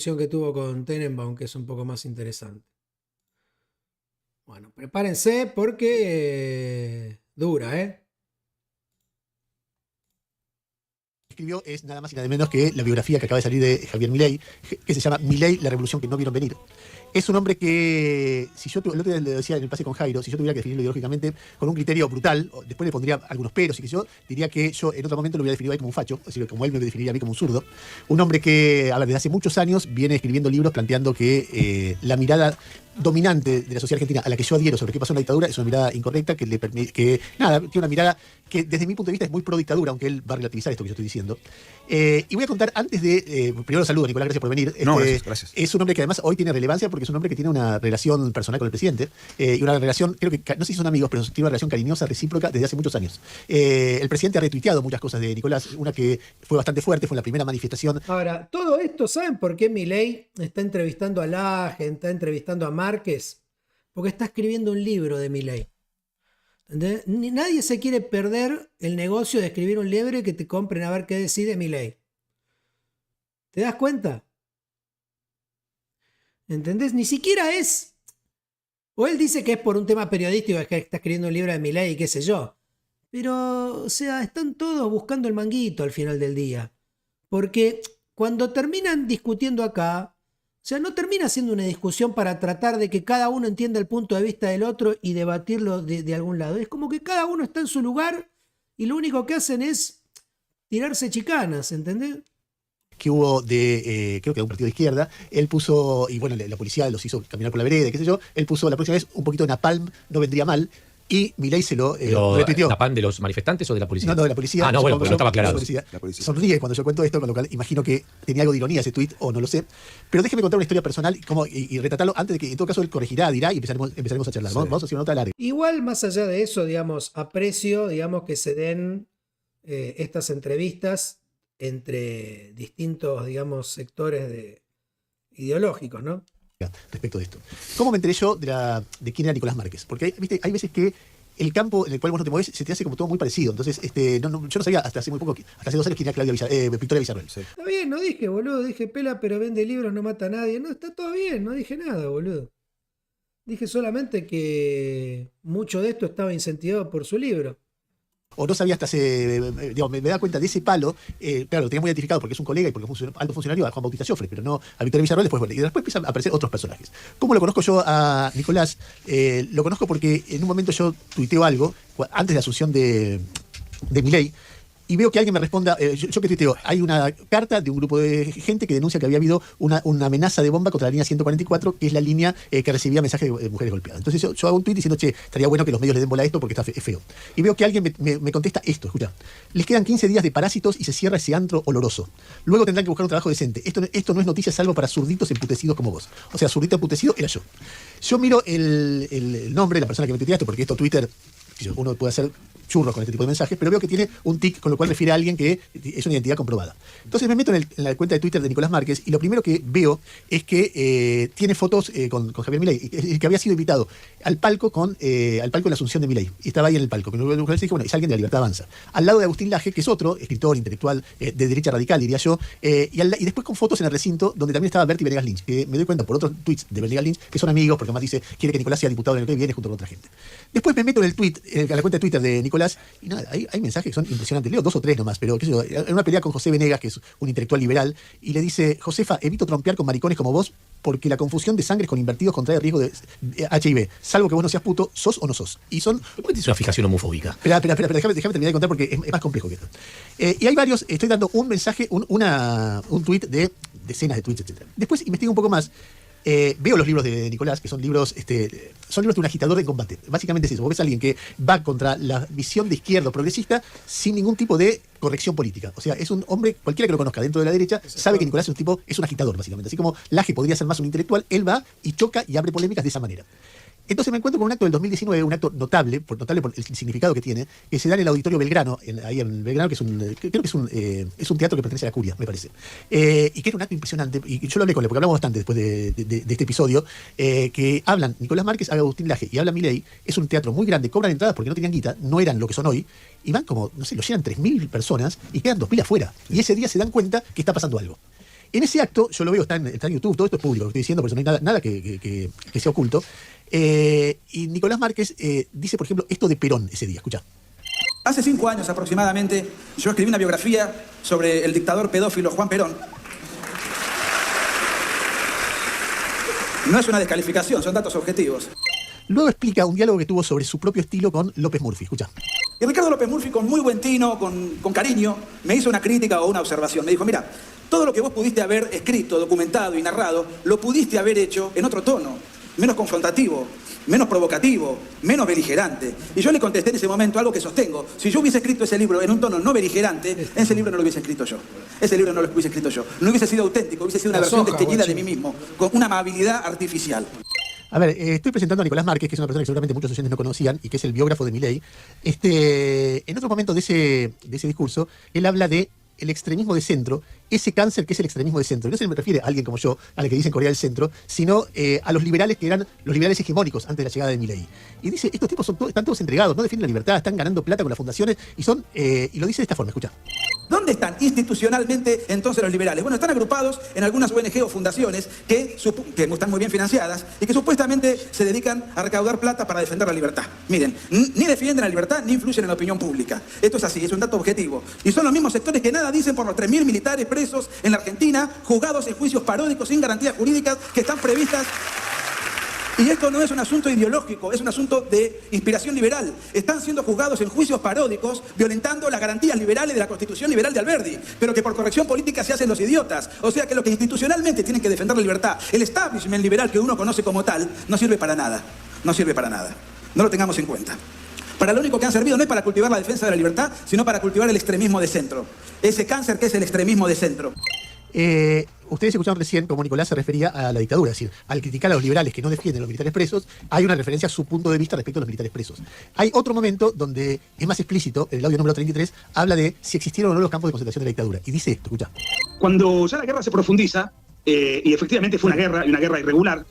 que tuvo con Tenenbaum, que es un poco más interesante. Bueno, prepárense porque dura, ¿eh? Escribió es nada más y nada menos que la biografía que acaba de salir de Javier Milei, que se llama Milei, la revolución que no vieron venir. Es un hombre que, si yo el otro día le decía en el pase con Jairo, si yo tuviera que definirlo ideológicamente con un criterio brutal, después le pondría algunos peros y que yo diría que yo en otro momento lo hubiera definido ahí como un facho, es decir, como él me definiría a mí como un zurdo. Un hombre que, a ver, desde hace muchos años viene escribiendo libros planteando que la mirada dominante de la sociedad argentina a la que yo adhiero sobre qué pasó en la dictadura es una mirada incorrecta que le permite, que nada, tiene una mirada que desde mi punto de vista es muy pro dictadura, aunque él va a relativizar esto que yo estoy diciendo. Y voy a contar antes de, primero saludo Nicolás, gracias por venir. No, gracias. Es un hombre que además hoy tiene relevancia porque es un hombre que tiene una relación personal con el presidente y una relación, creo que, no sé si son amigos, pero tiene una relación cariñosa, recíproca desde hace muchos años. El presidente ha retuiteado muchas cosas de Nicolás, una que fue bastante fuerte, fue en la primera manifestación. Ahora, todo esto, ¿saben por qué Milei está entrevistando a Laje, está entrevistando a Márquez? Porque está escribiendo un libro de Milei. ¿Entendés? Nadie se quiere perder el negocio de escribir un libro y que te compren a ver qué decide Milei. ¿Te das cuenta? ¿Entendés? Ni siquiera es... O él dice que es por un tema periodístico, es que está escribiendo un libro de Milei y qué sé yo. Pero, o sea, están todos buscando el manguito al final del día. Porque cuando terminan discutiendo acá, o sea, no termina siendo una discusión para tratar de que cada uno entienda el punto de vista del otro y debatirlo de algún lado. Es como que cada uno está en su lugar y lo único que hacen es tirarse chicanas, ¿entendés? Que hubo de, creo que de un partido de izquierda, él puso, y bueno, la policía los hizo caminar por la vereda, qué sé yo, él puso la próxima vez un poquito de napalm, no vendría mal, y Milei se lo retuiteó. ¿Napalm de los manifestantes o de la policía? No, de la policía. Ah, no, bueno, pero no estaba aclarado. La policía. Sonríe cuando yo cuento esto, con lo cual imagino que tenía algo de ironía ese tuit, o no lo sé. Pero déjeme contar una historia personal y retratarlo antes de que, en todo caso, él corregirá, dirá y empezaremos a charlar. Sí. Vamos a hacer una nota larga. Igual, más allá de eso, digamos, aprecio, digamos, que se den estas entrevistas entre distintos, digamos, sectores ideológicos, ¿no? Respecto de esto. ¿Cómo me enteré yo de quién era Nicolás Márquez? Porque ¿viste? Hay veces que el campo en el cual vos no te mueves se te hace como todo muy parecido. Entonces, yo no sabía hasta hace muy poco, hasta hace 2 años quién era Victoria Villarroel. Sí. Está bien, no dije, boludo, dije pela, pero vende libros, no mata a nadie. No, está todo bien, no dije nada, boludo. Dije solamente que mucho de esto estaba incentivado por su libro. O no sabía hasta digamos, me da cuenta de ese palo, claro, lo tenía muy identificado porque es un colega y porque es un alto funcionario a Juan Bautista Joffre, pero no a Victoria Villarroel después, bueno, y después empiezan a aparecer otros personajes. ¿Cómo lo conozco yo a Nicolás? Lo conozco porque en un momento yo tuiteo algo, antes de la asunción de Milei, y veo que alguien me responda, yo que tuiteo, hay una carta de un grupo de gente que denuncia que había habido una amenaza de bomba contra la línea 144, que es la línea que recibía mensajes de mujeres golpeadas. Entonces yo hago un tuit diciendo, che, estaría bueno que los medios le den bola a esto porque es feo. Y veo que alguien me contesta esto, escucha, les quedan 15 días de parásitos y se cierra ese antro oloroso. Luego tendrán que buscar un trabajo decente. Esto no es noticia salvo para zurditos emputecidos como vos. O sea, zurdito emputecido era yo. Yo miro el nombre de la persona que me tuitea esto, porque esto Twitter, uno puede hacer churros con este tipo de mensajes, pero veo que tiene un tic con lo cual refiere a alguien que es una identidad comprobada. Entonces me meto en la cuenta de Twitter de Nicolás Márquez y lo primero que veo es que tiene fotos con Javier Milei, que había sido invitado al palco de la asunción de Milei. Y estaba ahí en el palco. Pero dije, bueno, es alguien de la Libertad Avanza. Al lado de Agustín Laje, que es otro escritor intelectual de derecha radical, diría yo, y después con fotos en el recinto donde también estaba Berti Venegas Lynch, que me doy cuenta por otros tweets de Venegas Lynch que son amigos, porque además dice, quiere que Nicolás sea diputado en el que viene junto con otra gente. Después me meto en el tweet, a la cuenta de Twitter de Nicolás, y nada, hay mensajes que son impresionantes. Leo 2 o 3 nomás, pero qué sé yo, en una pelea con José Venegas, que es un intelectual liberal, y le dice, Josefa, evito trompear con maricones como vos, porque la confusión de sangres con invertidos contrae riesgo de HIV. Salvo que vos no seas puto, sos o no sos. Y son... ¿Por qué es una fijación homofóbica? Espera, déjame terminar de contar porque es más complejo que esto. Y hay varios, estoy dando un mensaje, un tweet de decenas de tweets, etc. Después investigo un poco más. Veo los libros de Nicolás, que son libros de un agitador de combate. Básicamente es eso. Vos ves a alguien que va contra la visión de izquierda progresista sin ningún tipo de corrección política. O sea, es un hombre, cualquiera que lo conozca dentro de la derecha, sabe que Nicolás es un agitador, básicamente. Así como Laje podría ser más un intelectual, él va y choca y abre polémicas de esa manera. Entonces me encuentro con un acto del 2019, un acto notable por el significado que tiene, que se da en el Auditorio Belgrano, ahí en Belgrano, que creo que es un teatro que pertenece a la Curia, me parece. Y que era un acto impresionante, y yo lo hablé con él, porque hablamos bastante después de este episodio, que hablan Nicolás Márquez, Agustín Laje y habla Milei. Es un teatro muy grande, cobran entradas porque no tenían guita, no eran lo que son hoy, y van como, no sé, lo llenan 3.000 personas y quedan 2.000 afuera. Y ese día se dan cuenta que está pasando algo. En ese acto, yo lo veo, está en YouTube, todo esto es público, lo estoy diciendo, por eso no hay nada que sea oculto. Y Nicolás Márquez dice, por ejemplo, esto de Perón ese día. Escucha. Hace 5 años aproximadamente, yo escribí una biografía sobre el dictador pedófilo Juan Perón. No es una descalificación, son datos objetivos. Luego explica un diálogo que tuvo sobre su propio estilo con López Murphy. Escucha. Y Ricardo López Murphy, con muy buen tino, con cariño, me hizo una crítica o una observación. Me dijo, mira, todo lo que vos pudiste haber escrito, documentado y narrado, lo pudiste haber hecho en otro tono, menos confrontativo, menos provocativo, menos beligerante. Y yo le contesté en ese momento algo que sostengo. Si yo hubiese escrito ese libro en un tono no beligerante, ese libro no lo hubiese escrito yo. Ese libro no lo hubiese escrito yo. No hubiese sido auténtico, hubiese sido una versión desteñida de mí mismo, con una amabilidad artificial. A ver, estoy presentando a Nicolás Márquez, que es una persona que seguramente muchos oyentes no conocían y que es el biógrafo de Milei. En otro momento de ese discurso, él habla de el extremismo de centro, ese cáncer que es el extremismo de centro. Y no se me refiere a alguien como yo, a la que dicen Corea del Centro, sino a los liberales que eran los liberales hegemónicos antes de la llegada de Milei. Y dice, estos tipos están todos entregados, no defienden la libertad, están ganando plata con las fundaciones y lo dice de esta forma, escucha. ¿Dónde están institucionalmente entonces los liberales? Bueno, están agrupados en algunas ONG o fundaciones que están muy bien financiadas y que supuestamente se dedican a recaudar plata para defender la libertad. Miren, ni defienden la libertad ni influyen en la opinión pública. Esto es así, es un dato objetivo. Y son los mismos sectores que nada dicen por los 3.000 militares presos en la Argentina, juzgados en juicios paródicos sin garantías jurídicas que están previstas. Y esto no es un asunto ideológico, es un asunto de inspiración liberal. Están siendo juzgados en juicios paródicos, violentando las garantías liberales de la Constitución liberal de Alberdi, pero que por corrección política se hacen los idiotas. O sea que lo que institucionalmente tienen que defender la libertad, el establishment liberal que uno conoce como tal, no sirve para nada. No sirve para nada. No lo tengamos en cuenta. Para lo único que han servido no es para cultivar la defensa de la libertad, sino para cultivar el extremismo de centro. Ese cáncer que es el extremismo de centro. Ustedes escucharon recién cómo Nicolás se refería a la dictadura, es decir, al criticar a los liberales que no defienden a los militares presos, hay una referencia a su punto de vista respecto a los militares presos. Hay otro momento donde es más explícito, en el audio número 33, habla de si existieron o no los campos de concentración de la dictadura. Y dice esto, escucha. Cuando ya la guerra se profundiza, y efectivamente fue una guerra irregular,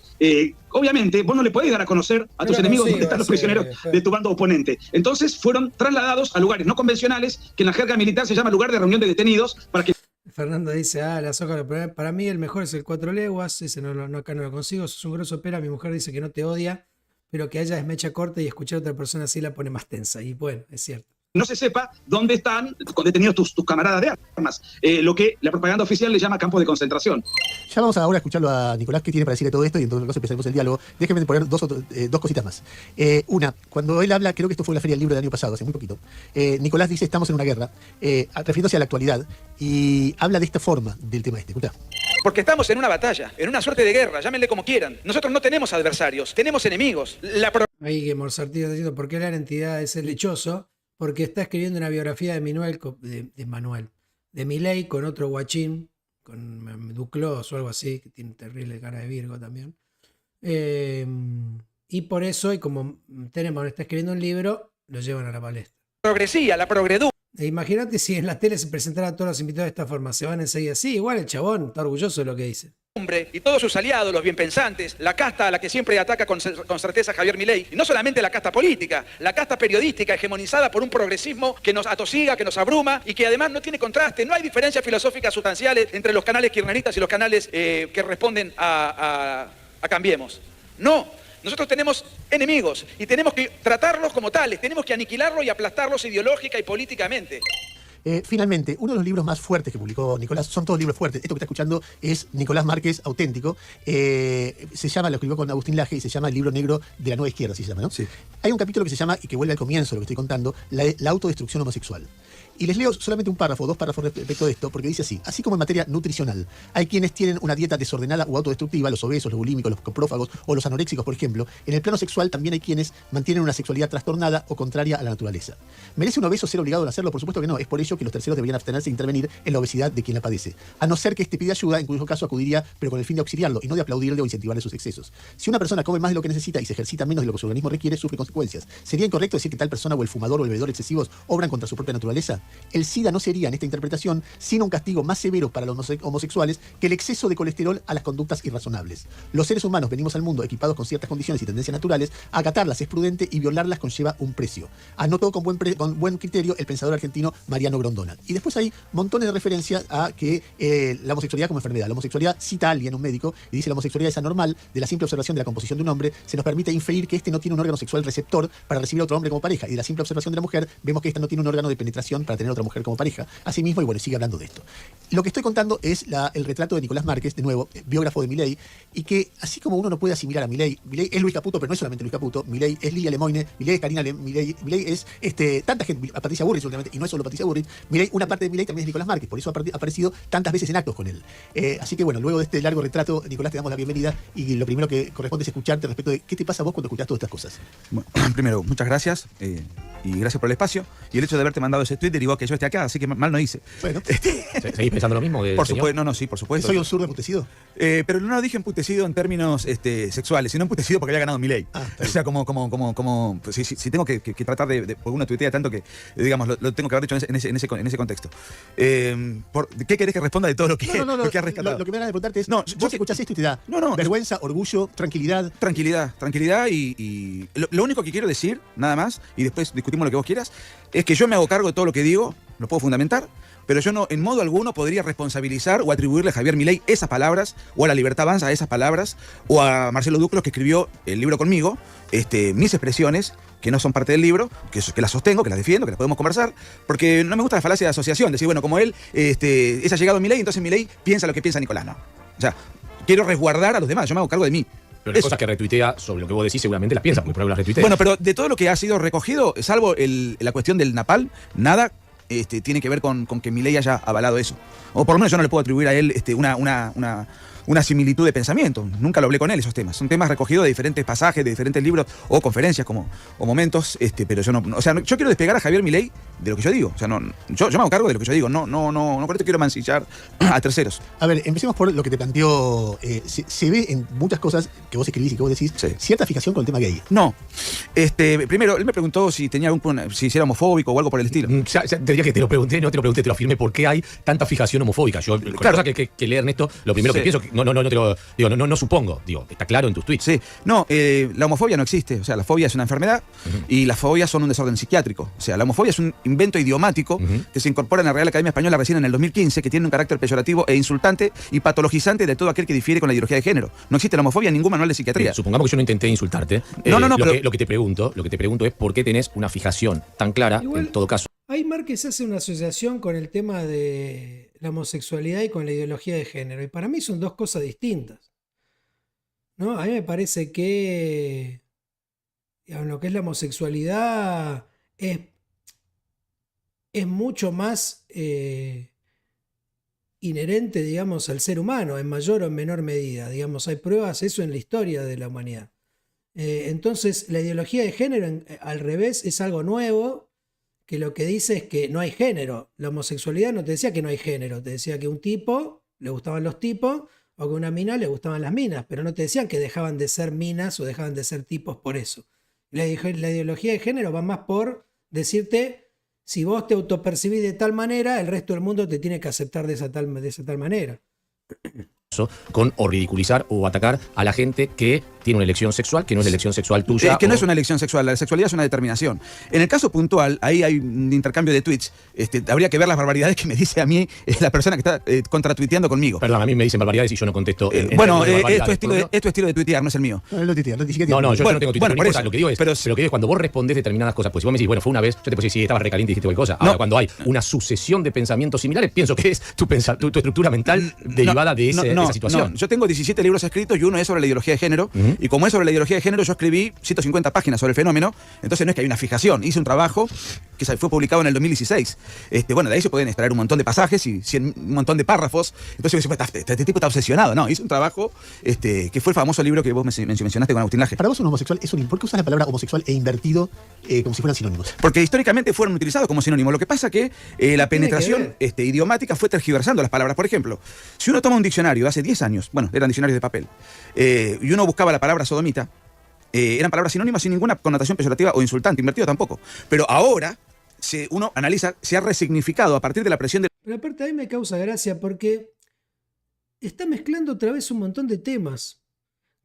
obviamente vos no le podés dar a conocer a tus enemigos dónde están los prisioneros de tu bando oponente. Entonces fueron trasladados a lugares no convencionales, que en la jerga militar se llama lugar de reunión de detenidos, para que... Fernando dice, la Zócalo, para mí el mejor es el 4 leguas, ese acá no lo consigo, sos un grosso pera, mi mujer dice que no te odia, pero que haya desmecha corta y escuchar a otra persona así la pone más tensa, y bueno, es cierto. No se sepa dónde están detenidos tus camaradas de armas, lo que la propaganda oficial le llama campo de concentración. Ya vamos ahora a escucharlo a Nicolás, qué tiene para decir de todo esto, y en todo caso empezaremos el diálogo. Déjenme poner dos cositas más. Una, cuando él habla, creo que esto fue en la Feria del Libro del año pasado, hace muy poquito, Nicolás dice, estamos en una guerra, refiriéndose a la actualidad, y habla de esta forma del tema este. Escucha. Porque estamos en una batalla, en una suerte de guerra, llámenle como quieran. Nosotros no tenemos adversarios, tenemos enemigos. Ahí que Morsartí está diciendo, ¿por qué la entidad es el lechoso? Porque está escribiendo una biografía de Milei con otro guachín, con Duclos o algo así, que tiene terrible cara de Virgo también. Y por eso, y como Tenenbaum está escribiendo un libro, lo llevan a la palestra. La progredú. Imagínate si en la tele se presentaran todos los invitados de esta forma, se van enseguida. Sí, igual el chabón está orgulloso de lo que dice. Y todos sus aliados, los bienpensantes, la casta a la que siempre ataca con certeza Javier Milei, y no solamente la casta política, la casta periodística hegemonizada por un progresismo que nos atosiga, que nos abruma y que además no tiene contraste, no hay diferencias filosóficas sustanciales entre los canales kirchneristas y los canales que responden a Cambiemos. No, nosotros tenemos enemigos y tenemos que tratarlos como tales, tenemos que aniquilarlos y aplastarlos ideológica y políticamente. Finalmente, uno de los libros más fuertes que publicó Nicolás, son todos libros fuertes, esto que está escuchando es Nicolás Márquez auténtico, se llama, lo escribió con Agustín Laje y se llama El libro negro de la nueva izquierda, así se llama, ¿no? Sí. Hay un capítulo que se llama, y que vuelve al comienzo de lo que estoy contando, la autodestrucción homosexual. Y les leo solamente un párrafo, 2 párrafos respecto de esto, porque dice así como en materia nutricional, hay quienes tienen una dieta desordenada o autodestructiva, los obesos, los bulímicos, los coprófagos o los anoréxicos, por ejemplo, en el plano sexual también hay quienes mantienen una sexualidad trastornada o contraria a la naturaleza. ¿Merece un obeso ser obligado a hacerlo? Por supuesto que no, es por ello que los terceros deberían abstenerse e intervenir en la obesidad de quien la padece, a no ser que éste pida ayuda, en cuyo caso acudiría, pero con el fin de auxiliarlo y no de aplaudirle o incentivarle sus excesos. Si una persona come más de lo que necesita y se ejercita menos de lo que su organismo requiere, sufre consecuencias. ¿Sería incorrecto decir que tal persona o el fumador o el bebedor excesivos obran contra su propia naturaleza? El SIDA no sería en esta interpretación sino un castigo más severo para los homosexuales que el exceso de colesterol a las conductas irrazonables. Los seres humanos venimos al mundo equipados con ciertas condiciones y tendencias naturales, acatarlas es prudente y violarlas conlleva un precio. Anotó con buen criterio el pensador argentino Mariano Grondona. Y después hay montones de referencias a que la homosexualidad como enfermedad. La homosexualidad, cita a alguien, un médico, y dice: la homosexualidad es anormal, de la simple observación de la composición de un hombre se nos permite inferir que este no tiene un órgano sexual receptor para recibir a otro hombre como pareja, y de la simple observación de la mujer vemos que esta no tiene un órgano de penetración para tener a otra mujer como pareja. Asimismo, y bueno, sigue hablando de esto. Lo que estoy contando es el retrato de Nicolás Márquez, de nuevo, biógrafo de Milei, y que así como uno no puede asimilar a Milei es Luis Caputo, pero no es solamente Luis Caputo, Milei es Lilia Lemoine, Milei es Karina Milei es tanta gente, a Patricia Burrich últimamente, y no es solo Patricia Burrich, Milei, una parte de Milei también es Nicolás Márquez, por eso ha aparecido tantas veces en actos con él. Así que bueno, luego de este largo retrato, Nicolás, te damos la bienvenida, y lo primero que corresponde es escucharte respecto de qué te pasa a vos cuando escuchás todas estas cosas. Bueno, primero, muchas gracias y gracias por el espacio. Y el hecho de haberte mandado ese tweet derivó a que yo esté acá, así que mal no hice. Bueno, ¿Seguís pensando lo mismo? Por supuesto, no, sí, por supuesto. ¿soy un zurdo emputecido? Pero no lo dije emputecido en términos sexuales, sino emputecido porque había ganado Milei. Está O sea, pues, si tengo que tratar de porque uno tuitea tanto que, digamos, lo tengo que haber dicho en ese contexto. ¿Qué querés que responda de todo lo que has rescatado? Lo que me van a preguntarte es, No, vos escuchás esto y te da No. vergüenza, orgullo, tranquilidad. Tranquilidad y lo único que quiero decir, nada más, y después discutimos lo que vos quieras, es que yo me hago cargo de todo lo que digo, lo puedo fundamentar, pero yo no en modo alguno podría responsabilizar o atribuirle a Javier Milei esas palabras, o a La Libertad Avanza esas palabras, o a Marcelo Duclos, que escribió el libro conmigo, mis expresiones, que no son parte del libro, que las sostengo, que las defiendo, que las podemos conversar, porque no me gusta la falacia de asociación, decir, bueno, como él es allegado a Milei, entonces Milei piensa lo que piensa Nicolás, no. O sea, quiero resguardar a los demás, yo me hago cargo de mí. Pero las cosas que retuitea sobre lo que vos decís seguramente las piensa, porque por algo las retuitea. Bueno, pero de todo lo que ha sido recogido, salvo la cuestión del Napal, nada tiene que ver con que Milei haya avalado eso. O por lo menos yo no le puedo atribuir a él una similitud de pensamiento. Nunca lo hablé con él esos temas. Son temas recogidos de diferentes pasajes, de diferentes libros o conferencias o momentos, pero yo no. O sea, yo quiero despegar a Javier Milei de lo que yo digo. O sea, yo me hago cargo de lo que yo digo. No por esto quiero mancillar a terceros. A ver, empecemos por lo que te planteó. Se ve en muchas cosas que vos escribís y que vos decís, sí, cierta fijación con el tema gay. No. Primero, él me preguntó si tenía si era homofóbico o algo por el estilo. Ya te diría que te lo pregunté, no te lo pregunté, te lo afirmé. ¿Por qué hay tanta fijación homofóbica? Yo, con la cosa que lee Ernesto, lo primero que pienso, no supongo, está claro en tus tweets. Sí, no, la homofobia no existe. O sea, la fobia es una enfermedad y las fobias son un desorden psiquiátrico. O sea, la homofobia es un invento idiomático que se incorpora en la Real Academia Española recién en el 2015, que tiene un carácter peyorativo e insultante y patologizante de todo aquel que difiere con la ideología de género. No existe la homofobia en ningún manual de psiquiatría. Supongamos que yo no intenté insultarte. Lo que te pregunto es por qué tenés una fijación tan clara, Igual, en todo caso. Ahí Márquez hace una asociación con el tema de la homosexualidad y con la ideología de género. Y para mí son dos cosas distintas, ¿no? A mí me parece que, digamos, lo que es la homosexualidad es mucho más inherente, digamos, al ser humano, en mayor o en menor medida. Digamos, hay pruebas de eso en la historia de la humanidad. Entonces, la ideología de género, al revés, es algo nuevo, que lo que dice es que no hay género. La homosexualidad no te decía que no hay género, te decía que a un tipo le gustaban los tipos o que a una mina le gustaban las minas, pero no te decían que dejaban de ser minas o dejaban de ser tipos por eso. La ideología de género va más por decirte, si vos te autopercibís de tal manera, el resto del mundo te tiene que aceptar de esa tal manera. Con o ridiculizar o atacar a la gente que tiene una elección sexual que no es la elección sexual tuya. Que no es una elección sexual, la sexualidad es una determinación. En el caso puntual, ahí hay un intercambio de tweets. Habría que ver las barbaridades que me dice a mí la persona que está contratuiteando conmigo. Perdón, a mí me dicen barbaridades y yo no contesto. Es tu estilo de tuitear, no es el mío. No, no yo no tengo Twitter. Por eso. Lo que digo es, pero lo que digo es cuando vos respondés determinadas cosas, pues si vos me decís, bueno, fue una vez, yo te puedo decir, sí, estabas recaliente y dijiste cualquier cosa. Ahora, cuando hay una sucesión de pensamientos similares, pienso que es tu estructura mental derivada de esa situación. No, yo tengo 17 libros escritos y uno es sobre la ideología de género. Y como es sobre la ideología de género, yo escribí 150 páginas sobre el fenómeno. Entonces no es que hay una fijación. Hice un trabajo que fue publicado en el 2016. De ahí se pueden extraer un montón de pasajes y un montón de párrafos. Entonces yo decía, este tipo está obsesionado. No, hice un trabajo que fue el famoso libro que vos mencionaste con Agustín Laje. Para vos un homosexual es ¿por qué usas la palabra homosexual e invertido como si fueran sinónimos? Porque históricamente fueron utilizados como sinónimos. Lo que pasa que la penetración idiomática fue tergiversando las palabras. Por ejemplo, si uno toma un diccionario de hace 10 años, bueno, eran diccionarios de papel, y uno buscaba la palabra sodomita, eran palabras sinónimas sin ninguna connotación peyorativa o insultante, invertido tampoco. Pero ahora, uno analiza, se ha resignificado a partir de la presión de... Pero aparte a mí me causa gracia porque está mezclando otra vez un montón de temas.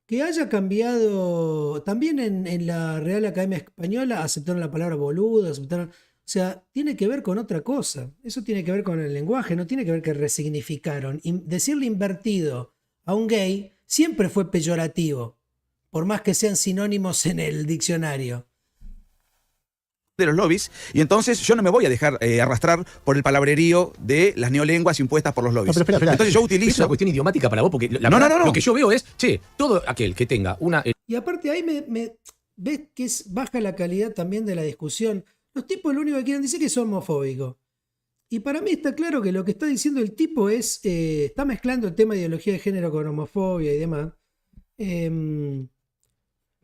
Que haya cambiado, también en la Real Academia Española aceptaron la palabra boludo, aceptaron... sea, tiene que ver con otra cosa. Eso tiene que ver con el lenguaje, no tiene que ver que resignificaron. Decirle invertido a un gay siempre fue peyorativo, por más que sean sinónimos en el diccionario. De los lobbies, y entonces yo no me voy a dejar arrastrar por el palabrerío de las neolenguas impuestas por los lobbies. No, pero espera. Entonces yo Es utilizo... una cuestión idiomática para vos, porque No. lo que yo veo es, todo aquel que tenga una... Y aparte ahí ves que baja la calidad también de la discusión. Los tipos lo único que quieren decir es que son homofóbicos. Y para mí está claro que lo que está diciendo el tipo es, está mezclando el tema de ideología de género con homofobia y demás.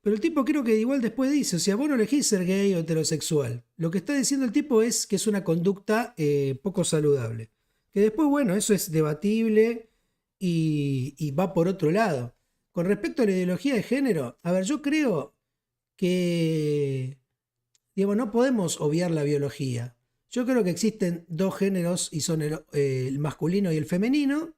Pero el tipo creo que igual después dice, o sea, vos no elegís ser gay o heterosexual. Lo que está diciendo el tipo es que es una conducta poco saludable. Que después, bueno, eso es debatible y va por otro lado. Con respecto a la ideología de género, a ver, yo creo que, digamos, no podemos obviar la biología. Yo creo que existen dos géneros y son el masculino y el femenino.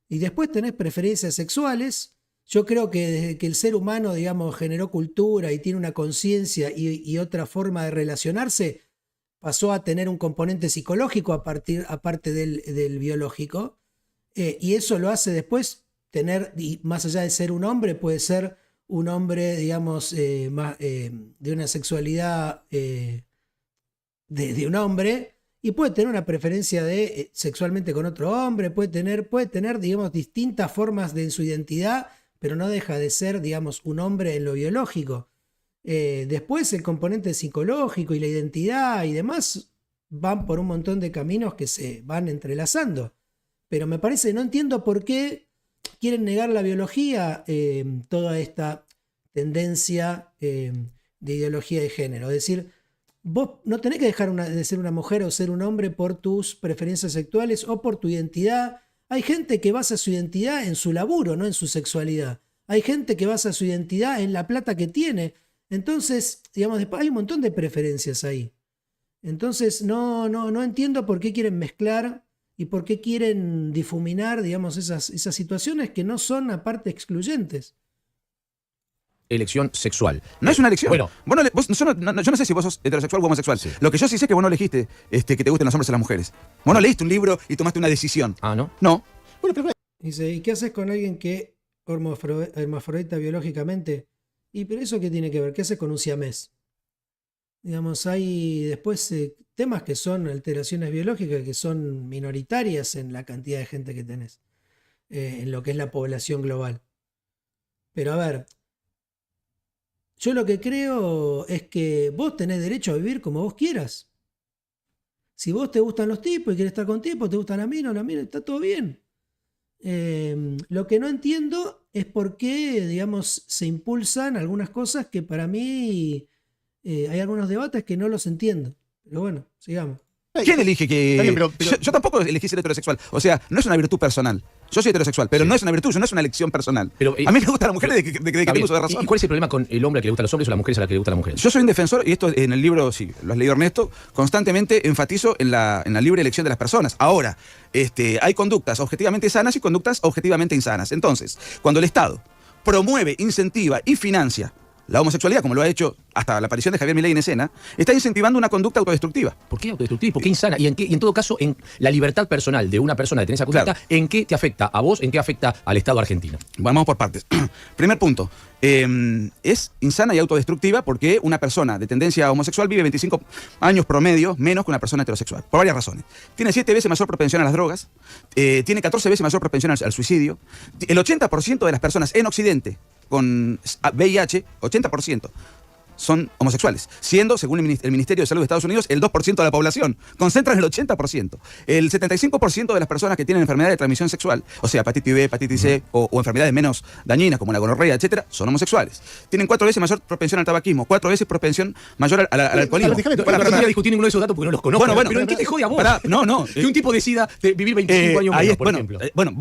Y después tenés preferencias sexuales. Yo creo que desde que el ser humano, digamos, generó cultura y tiene una conciencia y otra forma de relacionarse, pasó a tener un componente psicológico aparte del biológico. Y eso lo hace después tener, y más allá de ser un hombre, puede ser un hombre, digamos, de una sexualidad de un hombre, y puede tener una preferencia de sexualmente con otro hombre, puede tener, digamos, distintas formas en su identidad, pero no deja de ser, digamos, un hombre en lo biológico. Después el componente psicológico y la identidad y demás van por un montón de caminos que se van entrelazando. Pero me parece, no entiendo por qué quieren negar la biología, toda esta tendencia de ideología de género. Es decir, vos no tenés que dejar de ser una mujer o ser un hombre por tus preferencias sexuales o por tu identidad. Hay gente que basa su identidad en su laburo, no en su sexualidad. Hay gente que basa su identidad en la plata que tiene. Entonces, digamos, hay un montón de preferencias ahí. Entonces, no entiendo por qué quieren mezclar y por qué quieren difuminar, digamos, esas situaciones que no son aparte excluyentes. Elección sexual. No es una elección. Bueno, yo no sé si vos sos heterosexual o homosexual. Sí. Lo que yo sí sé es que vos no elegiste que te gusten los hombres o las mujeres. Vos no leíste un libro y tomaste una decisión. Ah, ¿no? No. Bueno, pero Dice, ¿y qué haces con alguien que hermafrodita biológicamente? ¿Y pero eso qué tiene que ver? ¿Qué haces con un siamés? Digamos, hay después temas que son alteraciones biológicas que son minoritarias en la cantidad de gente que tenés, en lo que es la población global. Pero a ver, yo lo que creo es que vos tenés derecho a vivir como vos quieras. Si vos te gustan los tipos y querés estar con tipos, te gustan las minas, está todo bien. Lo que no entiendo es por qué, digamos, se impulsan algunas cosas que para mí hay algunos debates que no los entiendo. Pero bueno, sigamos. ¿Quién elige que...? Está bien, pero- Yo tampoco elegí ser heterosexual. O sea, no es una virtud personal. Yo soy heterosexual, pero Sí. no es una virtud, no es una elección personal. Pero, a mí me gustan las mujeres de que Está tengo bien. uso de razón. ¿Y cuál es el problema con el hombre que le gusta a los hombres o las mujeres a las que le gusta a las mujeres? Yo soy un defensor, y esto en el libro, sí, lo has leído Ernesto, constantemente enfatizo en la libre elección de las personas. Ahora, hay conductas objetivamente sanas y conductas objetivamente insanas. Entonces, cuando el Estado promueve, incentiva y financia la homosexualidad, como lo ha hecho hasta la aparición de Javier Milei en escena, está incentivando una conducta autodestructiva. ¿Por qué autodestructivo? ¿Por qué insana? Y en todo caso, en la libertad personal de una persona de tener esa conducta, Claro. ¿en qué te afecta a vos? ¿En qué afecta al Estado argentino? Vamos por partes. Primer punto. Es insana y autodestructiva porque una persona de tendencia homosexual vive 25 años promedio menos que una persona heterosexual. Por varias razones. Tiene 7 veces mayor propensión a las drogas, tiene 14 veces mayor propensión al suicidio. El 80% de las personas en Occidente con VIH, 80%, son homosexuales, siendo, según el Ministerio de Salud de Estados Unidos, el 2% de la población. Concentran el 80%. El 75% de las personas que tienen enfermedades de transmisión sexual, o sea, hepatitis B, hepatitis C o enfermedades menos dañinas como la gonorrea, etcétera, son homosexuales. Tienen 4 veces mayor propensión al tabaquismo, 4 veces propensión mayor al alcoholismo. déjame- No voy a discutir ninguno de esos datos porque no los conozco. Bueno, pero ¿en qué te jode a vos? No. Que un tipo decida vivir 25 años ahí menos, es, por bueno, ejemplo.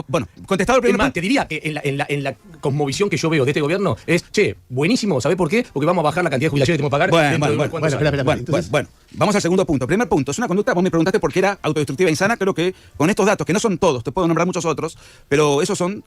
bueno, contestado el Es primer más, punto. te diría que en la cosmovisión que yo veo de este gobierno es, che, buenísimo, ¿sabés por qué? Porque vamos a bajar la cantidad cantidad de jubilaciones que tengo que pagar. Bueno, dentro de bueno, unos cuantos espera, años. espera. Bueno, Entonces- bueno, vamos al segundo punto. Primer punto, es una conducta, vos me preguntaste por qué era autodestructiva e insana, creo que con estos datos, que no son todos, te puedo nombrar muchos otros, pero esos son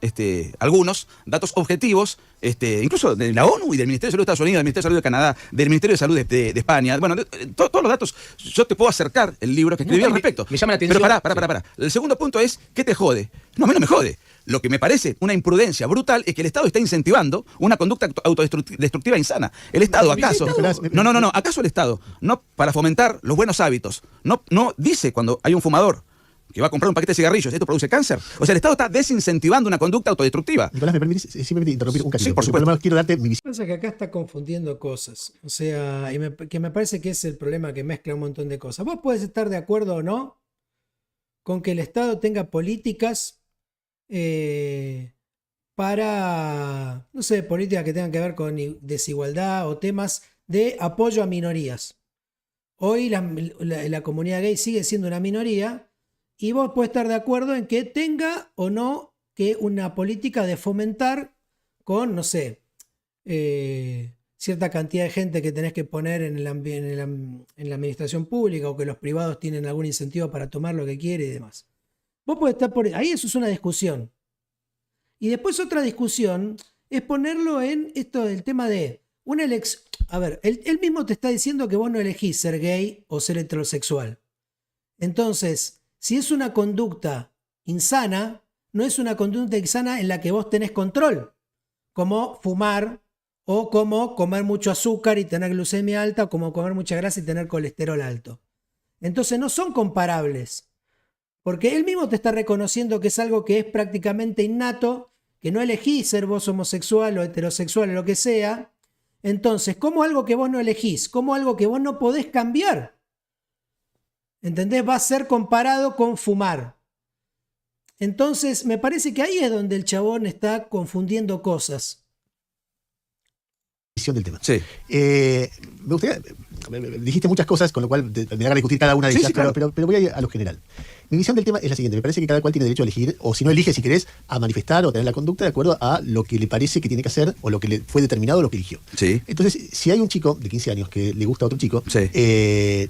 algunos datos objetivos, incluso de la ONU y del Ministerio de Salud de Estados Unidos, del Ministerio de Salud de Canadá, del Ministerio de Salud de España. Bueno, todos los datos, yo te puedo acercar el libro que escribí al respecto. me llama la atención. Pero pará. El segundo punto es, ¿qué te jode? No, a mí no me jode. Lo que me parece una imprudencia brutal es que el Estado está incentivando una conducta autodestructiva e insana. El Estado, ¿acaso? No. ¿Acaso el Estado, no para fomentar los buenos hábitos, no dice cuando hay un fumador que va a comprar un paquete de cigarrillos, esto produce cáncer? O sea, el Estado está desincentivando una conducta autodestructiva. Nicolás, ¿me permitís simplemente interrumpir un cachito? Sí, por Porque supuesto. lo menos quiero darte mi visión Pasa que acá está confundiendo cosas. O sea, que me parece que es el problema, que mezcla un montón de cosas. Vos podés estar de acuerdo o no con que el Estado tenga políticas para, no sé, políticas que tengan que ver con desigualdad o temas de apoyo a minorías. Hoy la comunidad gay sigue siendo una minoría y vos podés estar de acuerdo en que tenga o no que una política de fomentar con, no sé, cierta cantidad de gente que tenés que poner en la administración pública o que los privados tienen algún incentivo para tomar lo que quiere y demás. Vos podés estar por ahí, eso es una discusión. Y después otra discusión es ponerlo en esto del tema de una elección. A ver, él mismo te está diciendo que vos no elegís ser gay o ser heterosexual. Entonces, si es una conducta insana, no es una conducta insana en la que vos tenés control, como fumar o como comer mucho azúcar y tener glucemia alta, o como comer mucha grasa y tener colesterol alto. Entonces no son comparables. Porque él mismo te está reconociendo que es algo que es prácticamente innato, que no elegís ser vos homosexual o heterosexual o lo que sea. Entonces, ¿cómo algo que vos no elegís? ¿Cómo algo que vos no podés cambiar? ¿Entendés? Va a ser comparado con fumar. Entonces, me parece que ahí es donde el chabón está confundiendo cosas. del tema. Sí. Me gustaría. Dijiste muchas cosas, con lo cual me da ganas de discutir cada una de Sí, ellas, sí, claro. pero voy a ir a lo general. Mi visión del tema es la siguiente: me parece que cada cual tiene derecho a elegir, o si no elige, si querés, a manifestar o tener la conducta de acuerdo a lo que le parece que tiene que hacer o lo que le fue determinado o lo que eligió. Sí. Entonces, si hay un chico de 15 años que le gusta a otro chico, Sí.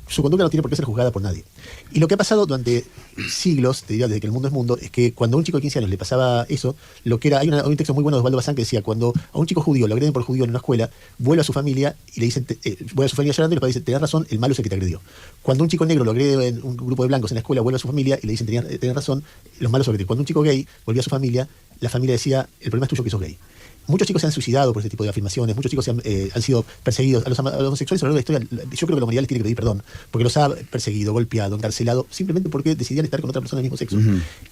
su conducta no tiene por qué ser juzgada por nadie. Y lo que ha pasado durante siglos, te diría desde que el mundo es mundo, es que cuando a un chico de 15 años le pasaba eso, lo que era, hay un texto muy bueno de Osvaldo Bazán que decía: cuando a un chico judío lo agreden por judío en una escuela, vuelve a su familia y le dicen, vuelve a su familia llorando y le dicen, tenés razón, el malo es el que te agredió. Cuando un chico negro lo agrede en un grupo de blancos en la escuela, vuelve a su familia y le dicen, tenés razón, los malos son los que te. Cuando un chico gay volvía a su familia, la familia decía, el problema es tuyo que sos gay. Muchos chicos se han suicidado por este tipo de afirmaciones, muchos chicos han sido perseguidos. A los homosexuales a lo largo de la historia, yo creo que la humanidad les tiene que pedir perdón, porque los ha perseguido, golpeado, encarcelado, simplemente porque decidían estar con otra persona del mismo sexo.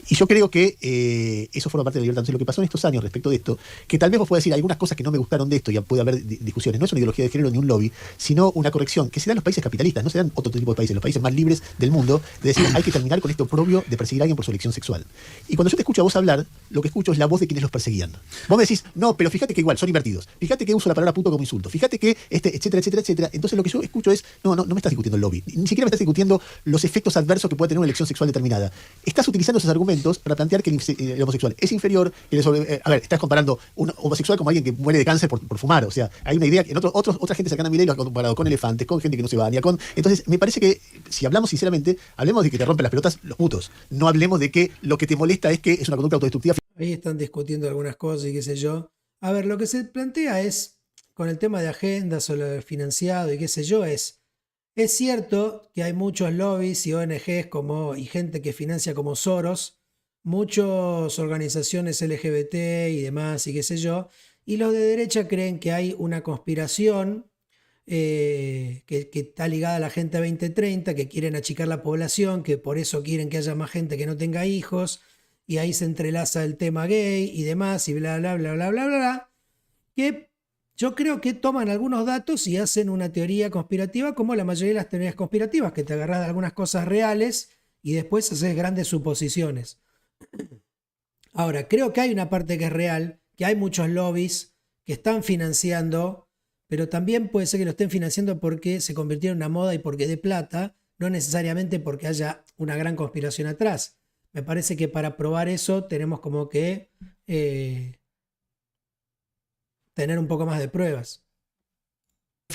Y yo creo que eso forma parte de la libertad. Entonces, lo que pasó en estos años respecto de esto, que tal vez vos puedas decir algunas cosas que no me gustaron de esto, y puede haber discusiones, no es una ideología de género ni un lobby, sino una corrección que se da en los países capitalistas, no se da en otro tipo de países, en los países más libres del mundo, de decir, hay que terminar con esto propio de perseguir a alguien por su elección sexual. Y cuando yo te escucho a vos hablar, lo que escucho es la voz de quienes los perseguían. Vos me decís, no, pero fíjate que igual son invertidos. Fíjate que uso la palabra puto como insulto. Fíjate que etcétera, etcétera, etcétera. Entonces lo que yo escucho es, no me estás discutiendo el lobby. Ni siquiera me estás discutiendo los efectos adversos que puede tener una elección sexual determinada. Estás utilizando esos argumentos para plantear que el homosexual es inferior. Estás comparando un homosexual como alguien que muere de cáncer por fumar. O sea, hay una idea que en otra gente cercana a mi ley lo ha comparado con elefantes, con gente que no se baña, con. Entonces, me parece que si hablamos sinceramente, hablemos de que te rompen las pelotas los putos. No hablemos de que lo que te molesta es que es una conducta autodestructiva. Ahí están discutiendo algunas cosas y qué sé yo. A ver, lo que se plantea es, con el tema de agendas o lo financiado y qué sé yo, es cierto que hay muchos lobbies y ONGs y gente que financia como Soros, muchas organizaciones LGBT y demás y qué sé yo, y los de derecha creen que hay una conspiración que está ligada a la Agenda 2030, que quieren achicar la población, que por eso quieren que haya más gente que no tenga hijos, y ahí se entrelaza el tema gay y demás, y bla, bla, bla, bla, bla, bla, bla, que yo creo que toman algunos datos y hacen una teoría conspirativa, como la mayoría de las teorías conspirativas, que te agarras de algunas cosas reales y después haces grandes suposiciones. Ahora, creo que hay una parte que es real, que hay muchos lobbies que están financiando, pero también puede ser que lo estén financiando porque se convirtió en una moda y porque de plata, no necesariamente porque haya una gran conspiración atrás. Me parece que para probar eso tenemos como que tener un poco más de pruebas.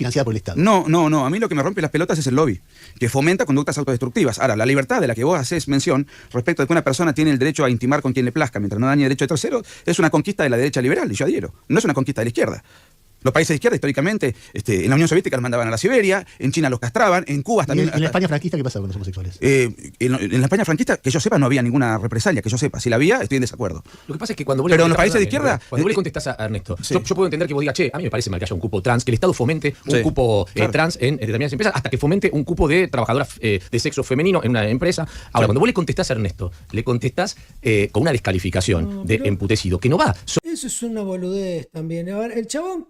financiada por el Estado. No. A mí lo que me rompe las pelotas es el lobby, que fomenta conductas autodestructivas. Ahora, la libertad de la que vos haces mención respecto de que una persona tiene el derecho a intimar con quien le plazca mientras no dañe derecho de tercero, es una conquista de la derecha liberal, y yo adhiero. No es una conquista de la izquierda. Los países de izquierda, históricamente, en la Unión Soviética los mandaban a la Siberia, en China los castraban, en Cuba también. ¿Y en la España franquista qué pasaba con los homosexuales? En la España franquista, que yo sepa, no había ninguna represalia, que yo sepa. Si la había, estoy en desacuerdo. Lo que pasa es que cuando vos Pero le en los países de contestás- izquierda, cuando vos le contestás a Ernesto, sí. yo puedo entender que vos digas, che, a mí me parece mal que haya un cupo trans, que el Estado fomente un Sí, cupo claro. trans en determinadas empresas, hasta que fomente un cupo de trabajadoras de sexo femenino en una empresa. Ahora, cuando vos le contestás a Ernesto, le contestás con una descalificación No, de pero- emputecido, que no va. Eso es una boludez también. A ver, el chabón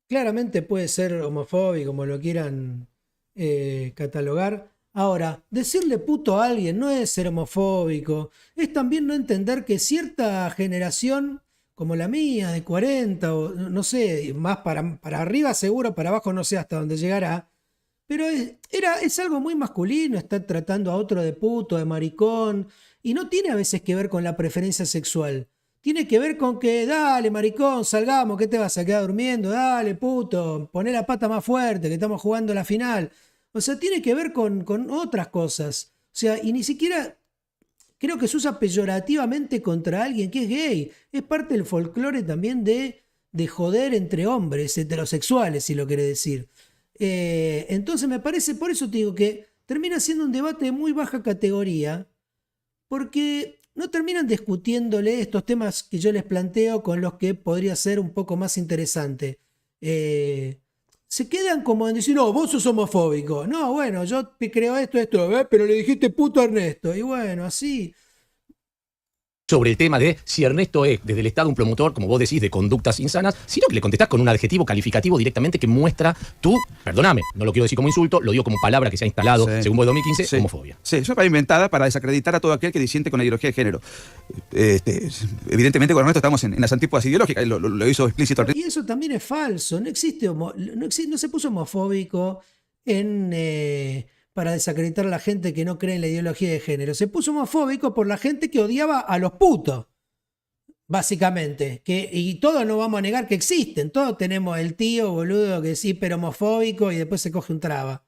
claramente puede ser homofóbico, como lo quieran catalogar. Ahora, decirle puto a alguien no es ser homofóbico, es también no entender que cierta generación, como la mía, de 40 o no sé, más para arriba seguro, para abajo no sé hasta dónde llegará, pero es algo muy masculino estar tratando a otro de puto, de maricón, y no tiene a veces que ver con la preferencia sexual. Tiene que ver con que, dale, maricón, salgamos, ¿qué te vas a quedar durmiendo? Dale, puto, poné la pata más fuerte, que estamos jugando la final. O sea, tiene que ver con otras cosas. O sea, y ni siquiera creo que se usa peyorativamente contra alguien que es gay. Es parte del folclore también de joder entre hombres, heterosexuales, si lo quiere decir. Entonces me parece, por eso te digo que termina siendo un debate de muy baja categoría, porque no terminan discutiéndole estos temas que yo les planteo con los que podría ser un poco más interesante. Se quedan como en decir, no, vos sos homofóbico. No, bueno, yo te creo esto, pero le dijiste puto a Ernesto. Y bueno, así. Sobre el tema de si Ernesto es desde el Estado un promotor, como vos decís, de conductas insanas, sino que le contestás con un adjetivo calificativo directamente que muestra tu, perdóname, no lo quiero decir como insulto, lo digo como palabra que se ha instalado, Sí. según vos 2015, Sí. homofobia. Sí, eso es inventada para desacreditar a todo aquel que disiente con la ideología de género. Evidentemente con Ernesto estamos en las antípodas ideológicas, y lo hizo explícito. Y eso también es falso. No existe no se puso homofóbico para desacreditar a la gente que no cree en la ideología de género. Se puso homofóbico por la gente que odiaba a los putos. Básicamente. Y todos no vamos a negar que existen. Todos tenemos el tío boludo que es hiper homofóbico y después se coge un traba.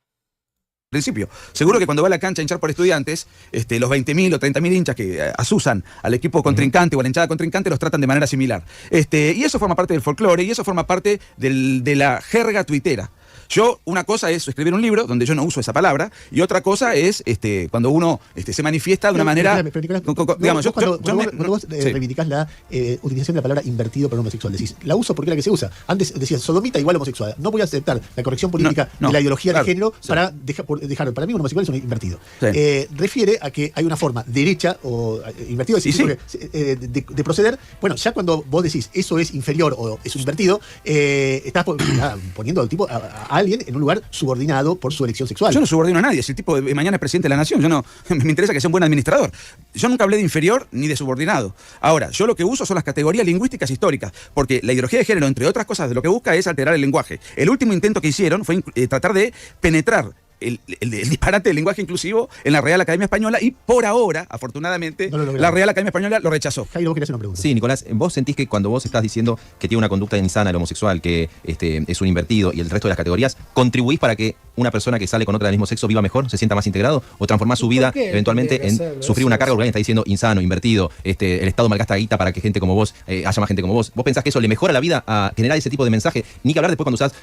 Principio. Seguro que cuando va a la cancha a hinchar por estudiantes, los 20.000 o 30.000 hinchas que asusan al equipo contrincante o a la hinchada contrincante los tratan de manera similar. Y eso forma parte del folclore y eso forma parte de la jerga tuitera. Una cosa es escribir un libro donde yo no uso esa palabra y otra cosa es cuando uno se manifiesta de una manera. Pero, Nicolás, Digamos, vos yo cuando vos sí. reivindicás la utilización de la palabra invertido para un homosexual, decís, la uso porque es la que se usa. Antes decías sodomita igual homosexual. No voy a aceptar la corrección política No, de la ideología claro, de género sí. para dejar. Para mí un homosexual es un invertido. Sí. Refiere a que hay una forma derecha o invertido Y sí. de proceder. Bueno, ya cuando vos decís eso es inferior o es un invertido, estás poniendo al tipo a alguien en un lugar subordinado por su elección sexual. Yo no subordino a nadie. Si el tipo mañana es presidente de la nación, me interesa que sea un buen administrador. Yo nunca hablé de inferior ni de subordinado. Ahora, yo lo que uso son las categorías lingüísticas históricas, porque la ideología de género, entre otras cosas, lo que busca es alterar el lenguaje. El último intento que hicieron fue tratar de penetrar el disparate del lenguaje inclusivo en la Real Academia Española y por ahora, afortunadamente, No lo lograron. la Real Academia Española lo rechazó. Jairo, vos querés hacer una pregunta. Sí, Nicolás, vos sentís que cuando vos estás diciendo que tiene una conducta insana el homosexual, que es un invertido y el resto de las categorías, ¿contribuís para que una persona que sale con otra del mismo sexo viva mejor, se sienta más integrado? ¿O transformás su ¿Por vida qué eventualmente tendría en que hacerlo? sufrir Eso una carga es. porque alguien está diciendo insano, invertido, el Estado malgasta guita para que gente como vos, haya más gente como vos? ¿Vos pensás que eso le mejora la vida a generar ese tipo de mensaje? Ni que hablar después cuando usás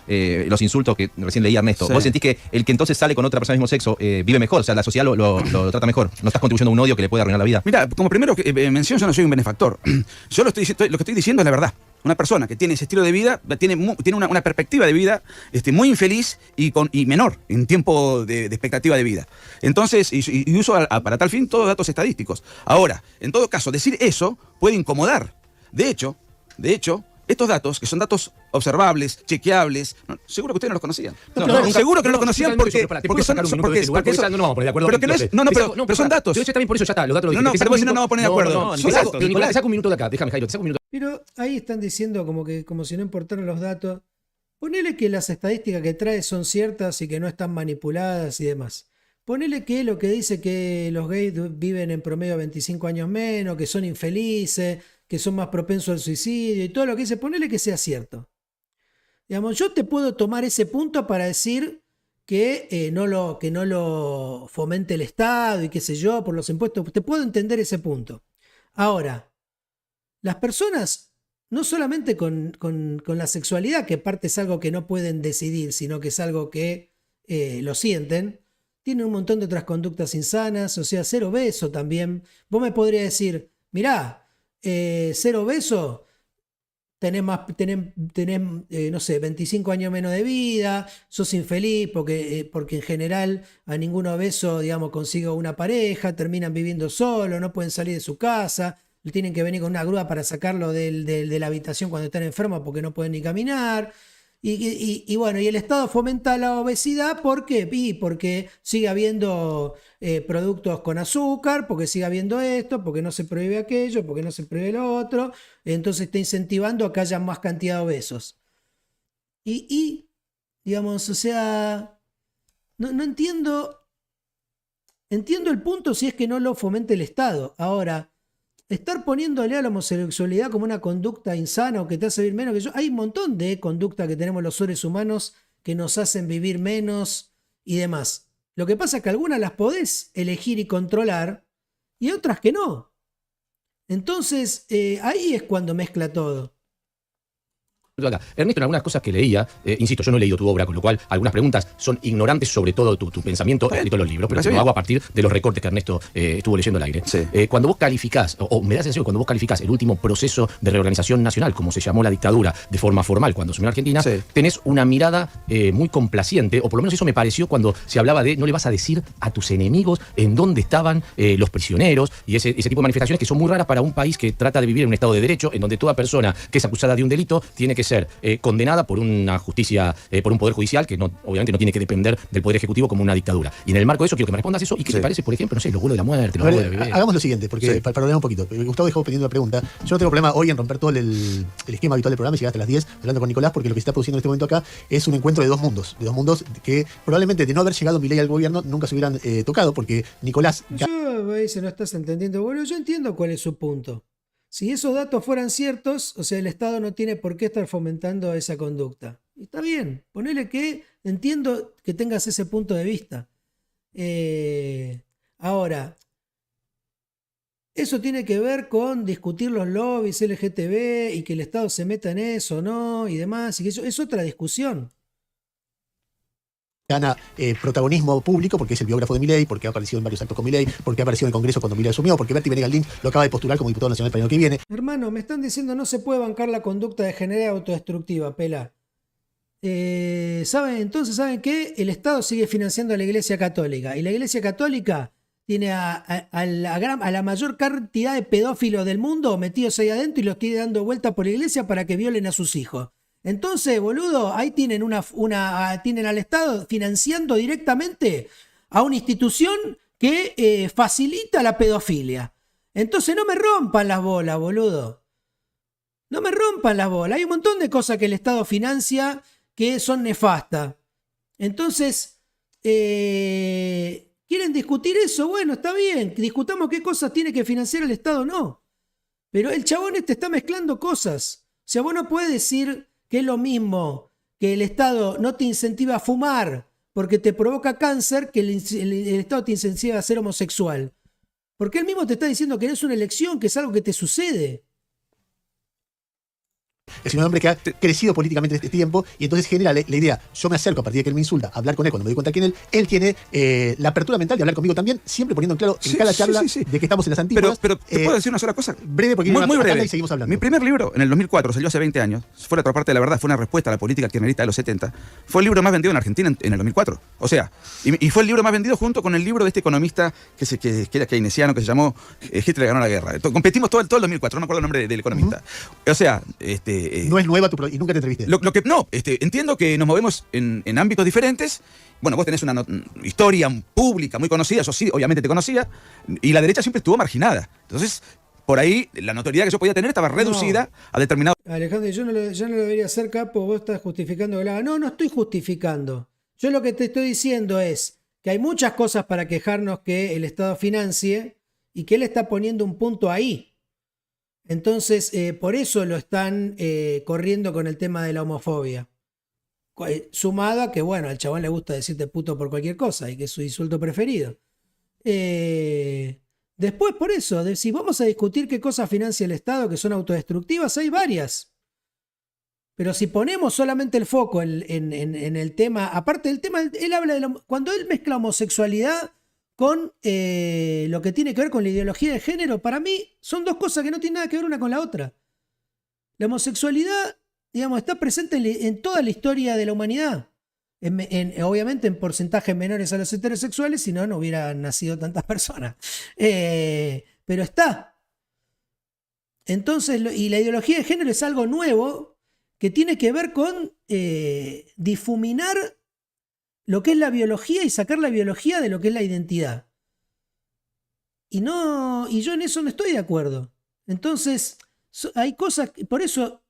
los insultos que recién leía Ernesto. Sí. ¿Vos sentís que el que entonces sale con otra persona del mismo sexo vive mejor? O sea, la sociedad lo trata mejor. ¿No estás contribuyendo a un odio que le puede arruinar la vida? Mira, como primero mención, yo no soy un benefactor. Yo lo que estoy diciendo es la verdad. Una persona que tiene ese estilo de vida tiene una perspectiva de vida muy infeliz y menor en tiempo de expectativa de vida. Entonces, y uso para tal fin todos datos estadísticos. Ahora, en todo caso, decir eso puede incomodar. De hecho, estos datos, que son datos observables, chequeables, seguro que ustedes no los conocían. Seguro que no los conocían porque son no vamos a poner de acuerdo. pero que no es, pero son datos. Pero eso está bien, por eso ya está, los datos lo No, dijiste. pero si no, no vamos a poner de acuerdo. No, Son datos. Nicolás, te saco un minuto de acá, déjame, Jairo, te saco un minuto. Pero ahí están diciendo como si no importaran los datos. Ponele que las estadísticas que trae son ciertas y que no están manipuladas y demás. Ponele que lo que dice que los gays viven en promedio 25 años menos, que son infelices, que son más propensos al suicidio y todo lo que dice, ponele que sea cierto. Digamos, yo te puedo tomar ese punto para decir que no lo fomente el Estado y qué sé yo, por los impuestos. Te puedo entender ese punto. Ahora, las personas, no solamente con la sexualidad, que parte es algo que no pueden decidir, sino que es algo que lo sienten, tienen un montón de otras conductas insanas, o sea, ser obeso también. Vos me podrías decir, mirá, ser obeso, no sé, 25 años menos de vida, sos infeliz porque en general a ningún obeso, digamos, consigue una pareja, terminan viviendo solo, no pueden salir de su casa, le tienen que venir con una grúa para sacarlo de la habitación cuando están enfermos porque no pueden ni caminar. Y bueno, y el Estado fomenta la obesidad, ¿por qué? Porque sigue habiendo productos con azúcar, porque sigue habiendo esto, porque no se prohíbe aquello, porque no se prohíbe lo otro, entonces está incentivando a que haya más cantidad de obesos. Digamos, o sea, no entiendo el punto si es que no lo fomenta el Estado. Ahora, estar poniéndole a la homosexualidad como una conducta insana o que te hace vivir menos que yo. Hay un montón de conductas que tenemos los seres humanos que nos hacen vivir menos y demás. Lo que pasa es que algunas las podés elegir y controlar y otras que no. Entonces, ahí es cuando mezcla todo. Acá. Ernesto, en algunas cosas que leía, insisto, yo no he leído tu obra, con lo cual algunas preguntas son ignorantes sobre todo tu pensamiento escrito en los libros, pero lo hago a partir de los recortes que Ernesto estuvo leyendo al aire. Sí. Cuando vos calificás, o me da la sensación que cuando vos calificás el último proceso de reorganización nacional, como se llamó la dictadura de forma formal cuando asumió Argentina, Sí. tenés una mirada muy complaciente, o por lo menos eso me pareció cuando se hablaba de no le vas a decir a tus enemigos en dónde estaban los prisioneros, y ese tipo de manifestaciones que son muy raras para un país que trata de vivir en un Estado de Derecho, en donde toda persona que es acusada de un delito tiene que ser condenada por una justicia, por un poder judicial que obviamente no tiene que depender del poder ejecutivo como una dictadura. Y en el marco de eso quiero que me respondas eso. ¿Y qué te parece, por ejemplo, no sé, los vuelos de la muerte, los vuelos de bebé? Hagamos lo siguiente, porque para ordenar un poquito. Gustavo dejó pendiente una pregunta. Yo no tengo problema hoy en romper todo el esquema habitual del programa y llegar hasta las 10 hablando con Nicolás, porque lo que se está produciendo en este momento acá es un encuentro de dos mundos que probablemente de no haber llegado Milei al gobierno nunca se hubieran tocado, porque Nicolás... Yo dice, no estás entendiendo. Bueno, yo entiendo cuál es su punto. Si esos datos fueran ciertos, o sea, el Estado no tiene por qué estar fomentando esa conducta. Y está bien, ponele que entiendo que tengas ese punto de vista. Ahora, eso tiene que ver con discutir los lobbies LGTB y que el Estado se meta en eso, ¿no? Y demás, y que eso es otra discusión. Gana protagonismo público porque es el biógrafo de Milei, porque ha aparecido en varios actos con Milei, porque ha aparecido en el Congreso cuando Milei asumió, porque Berti Venegas Lynch lo acaba de postular como diputado nacional para el año que viene. Hermano, me están diciendo no se puede bancar la conducta de generar autodestructiva, pela. Entonces, ¿saben qué? El Estado sigue financiando a la Iglesia Católica y la Iglesia Católica tiene a la mayor cantidad de pedófilos del mundo metidos ahí adentro y los tiene dando vuelta por la iglesia para que violen a sus hijos. Entonces, boludo, ahí tienen tienen al Estado financiando directamente a una institución que facilita la pedofilia. Entonces no me rompan las bolas, boludo. No me rompan las bolas. Hay un montón de cosas que el Estado financia que son nefastas. Entonces, ¿quieren discutir eso? Bueno, está bien. Discutamos qué cosas tiene que financiar el Estado o no. Pero el chabón está mezclando cosas. O sea, vos no podés decir que es lo mismo que el Estado no te incentiva a fumar porque te provoca cáncer que el Estado te incentiva a ser homosexual. Porque él mismo te está diciendo que no es una elección, que es algo que te sucede. Es un hombre que ha crecido políticamente en este tiempo y entonces genera la idea, yo me acerco a partir de que él me insulta, a hablar con él cuando me doy cuenta quién es él tiene la apertura mental de hablar conmigo también, siempre poniendo en claro en cada charla de que estamos en las antípodas. Pero ¿te puedo decir una sola cosa? Breve, porque muy breve. Y seguimos hablando. Mi primer libro, en el 2004, salió hace 20 años, fue La otra parte de la verdad, fue una respuesta a la política kirchnerista de los 70. Fue el libro más vendido en Argentina en el 2004. O sea, y fue el libro más vendido junto con el libro de este economista que era keynesiano, que se llamó Hitler ganó la guerra. Competimos todo el 2004, no me acuerdo el nombre del economista. O sea, no es nueva y nunca te entrevisté. Entiendo que nos movemos en ámbitos diferentes. Bueno, vos tenés una historia pública muy conocida, yo sí, obviamente te conocía, y la derecha siempre estuvo marginada. Entonces, por ahí, la notoriedad que yo podía tener estaba reducida a determinado... Alejandro, yo no lo debería hacer capo, vos estás justificando que lo haga. No estoy justificando. Yo lo que te estoy diciendo es que hay muchas cosas para quejarnos que el Estado financie y que él está poniendo un punto ahí. Entonces, por eso lo están corriendo con el tema de la homofobia. Sumado a que, bueno, al chabón le gusta decirte puto por cualquier cosa y que es su insulto preferido. Después, por eso, si vamos a discutir qué cosas financia el Estado que son autodestructivas, hay varias. Pero si ponemos solamente el foco en el tema, aparte del tema, él habla de cuando él mezcla homosexualidad con lo que tiene que ver con la ideología de género, para mí son dos cosas que no tienen nada que ver una con la otra. La homosexualidad, digamos, está presente en toda la historia de la humanidad. Obviamente en porcentajes menores a los heterosexuales, si no, no hubieran nacido tantas personas. Pero está. Entonces, y la ideología de género es algo nuevo que tiene que ver con difuminar lo que es la biología y sacar la biología de lo que es la identidad. Y yo en eso no estoy de acuerdo. Entonces, hay cosas, por eso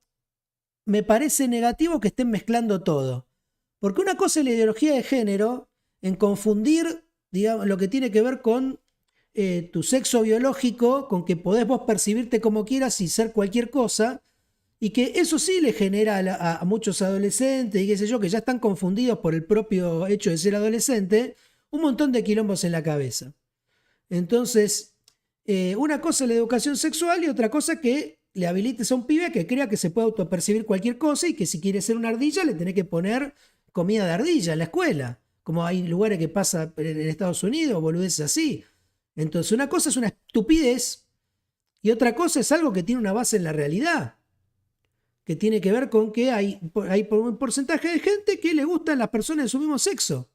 me parece negativo que estén mezclando todo. Porque una cosa es la ideología de género en confundir, digamos, lo que tiene que ver con tu sexo biológico, con que podés vos percibirte como quieras y ser cualquier cosa, y que eso sí le genera a muchos adolescentes y qué sé yo, que ya están confundidos por el propio hecho de ser adolescente, un montón de quilombos en la cabeza. Entonces, una cosa es la educación sexual y otra cosa que le habilites a un pibe que crea que se puede autopercibir cualquier cosa y que si quiere ser una ardilla le tenés que poner comida de ardilla en la escuela, como hay lugares que pasa en Estados Unidos, boludeces así. Entonces una cosa es una estupidez y otra cosa es algo que tiene una base en la realidad, que tiene que ver con que hay un porcentaje de gente que le gustan las personas de su mismo sexo.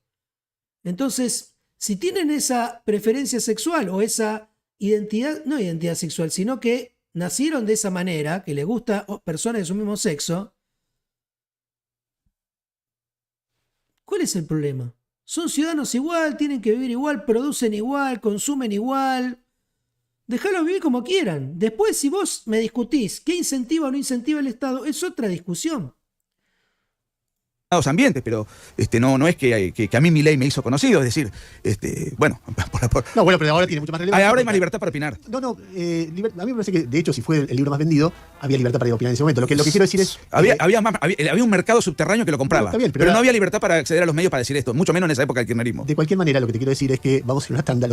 Entonces, si tienen esa preferencia sexual o esa identidad, no identidad sexual, sino que nacieron de esa manera, que les gusta personas de su mismo sexo, ¿cuál es el problema? Son ciudadanos igual, tienen que vivir igual, producen igual, consumen igual. Déjalos vivir como quieran. Después, si vos me discutís qué incentiva o no incentiva el Estado, es otra discusión. Ambientes, pero no es que a mí mi ley me hizo conocido, es decir, bueno, No, bueno, pero ahora tiene mucho más relevancia. ahora hay más libertad para opinar. No, a mí me parece que, de hecho, si fue el libro más vendido, había libertad para opinar en ese momento. Lo que quiero decir es... Había un mercado subterráneo que lo compraba, está bien, pero no había libertad para acceder a los medios para decir esto, mucho menos en esa época del kirchnerismo. De cualquier manera, lo que te quiero decir es que vamos a ir una tanda.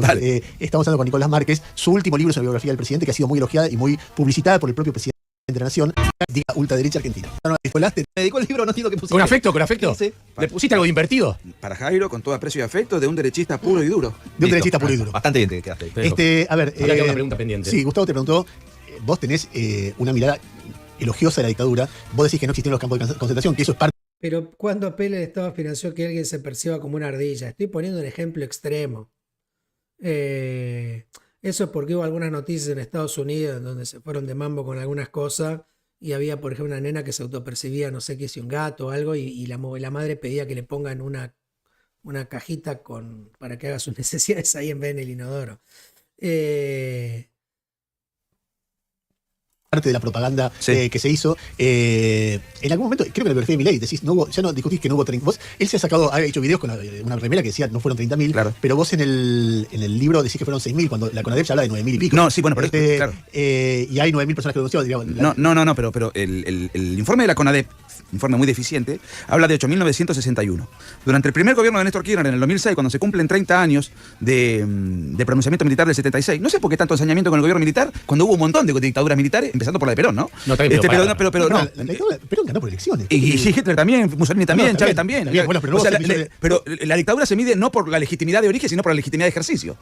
Estamos hablando con Nicolás Márquez, su último libro sobre la biografía del presidente, que ha sido muy elogiada y muy publicitada por el propio presidente de la Nación, diga ultraderecha argentina. Nicolás, te dedicó el libro, no entiendo qué pusiste. Con afecto. Dice, ¿Le pusiste algo invertido? Para Jairo, con todo aprecio y afecto, de un derechista puro y duro. de un derechista puro y duro. Bastante bien te quedaste. A ver, Habría que una pregunta pendiente. Sí, Gustavo te preguntó, vos tenés una mirada elogiosa de la dictadura, vos decís que no existieron los campos de concentración, que eso es parte. Pero cuando apela el Estado financió que alguien se perciba como una ardilla. Estoy poniendo un ejemplo extremo. Eso es porque hubo algunas noticias en Estados Unidos donde se fueron de mambo con algunas cosas y había, por ejemplo, una nena que se autopercibía, no sé qué, si un gato o algo, y la madre pedía que le pongan una cajita para que haga sus necesidades ahí en vez en el inodoro. Parte de la propaganda que se hizo. En algún momento, creo que en la biografía de Milei decís, ya no discutís que no hubo 30. Vos, él se ha hecho videos con una remera que decía no fueron 30.000, claro. Pero vos en el libro decís que fueron 6.000, cuando la CONADEP ya habla de 9.000 y pico. No, sí, bueno, pero claro. Y hay 9.000 personas que lo denunciaron. No, pero el informe de la CONADEP, informe muy deficiente, habla de 8.961. Durante el primer gobierno de Néstor Kirchner, en el 2006, cuando se cumplen 30 años de pronunciamiento militar del 76, no sé por qué tanto ensañamiento con el gobierno militar, cuando hubo un montón de dictaduras militares, empezando por la de Perón, ¿no? No, también, pero no. La dictadura, Perón ganó por elecciones. Y Hitler también, Mussolini también, Chávez también. Bueno, pero pero la dictadura se mide no por la legitimidad de origen, sino por la legitimidad de ejercicio.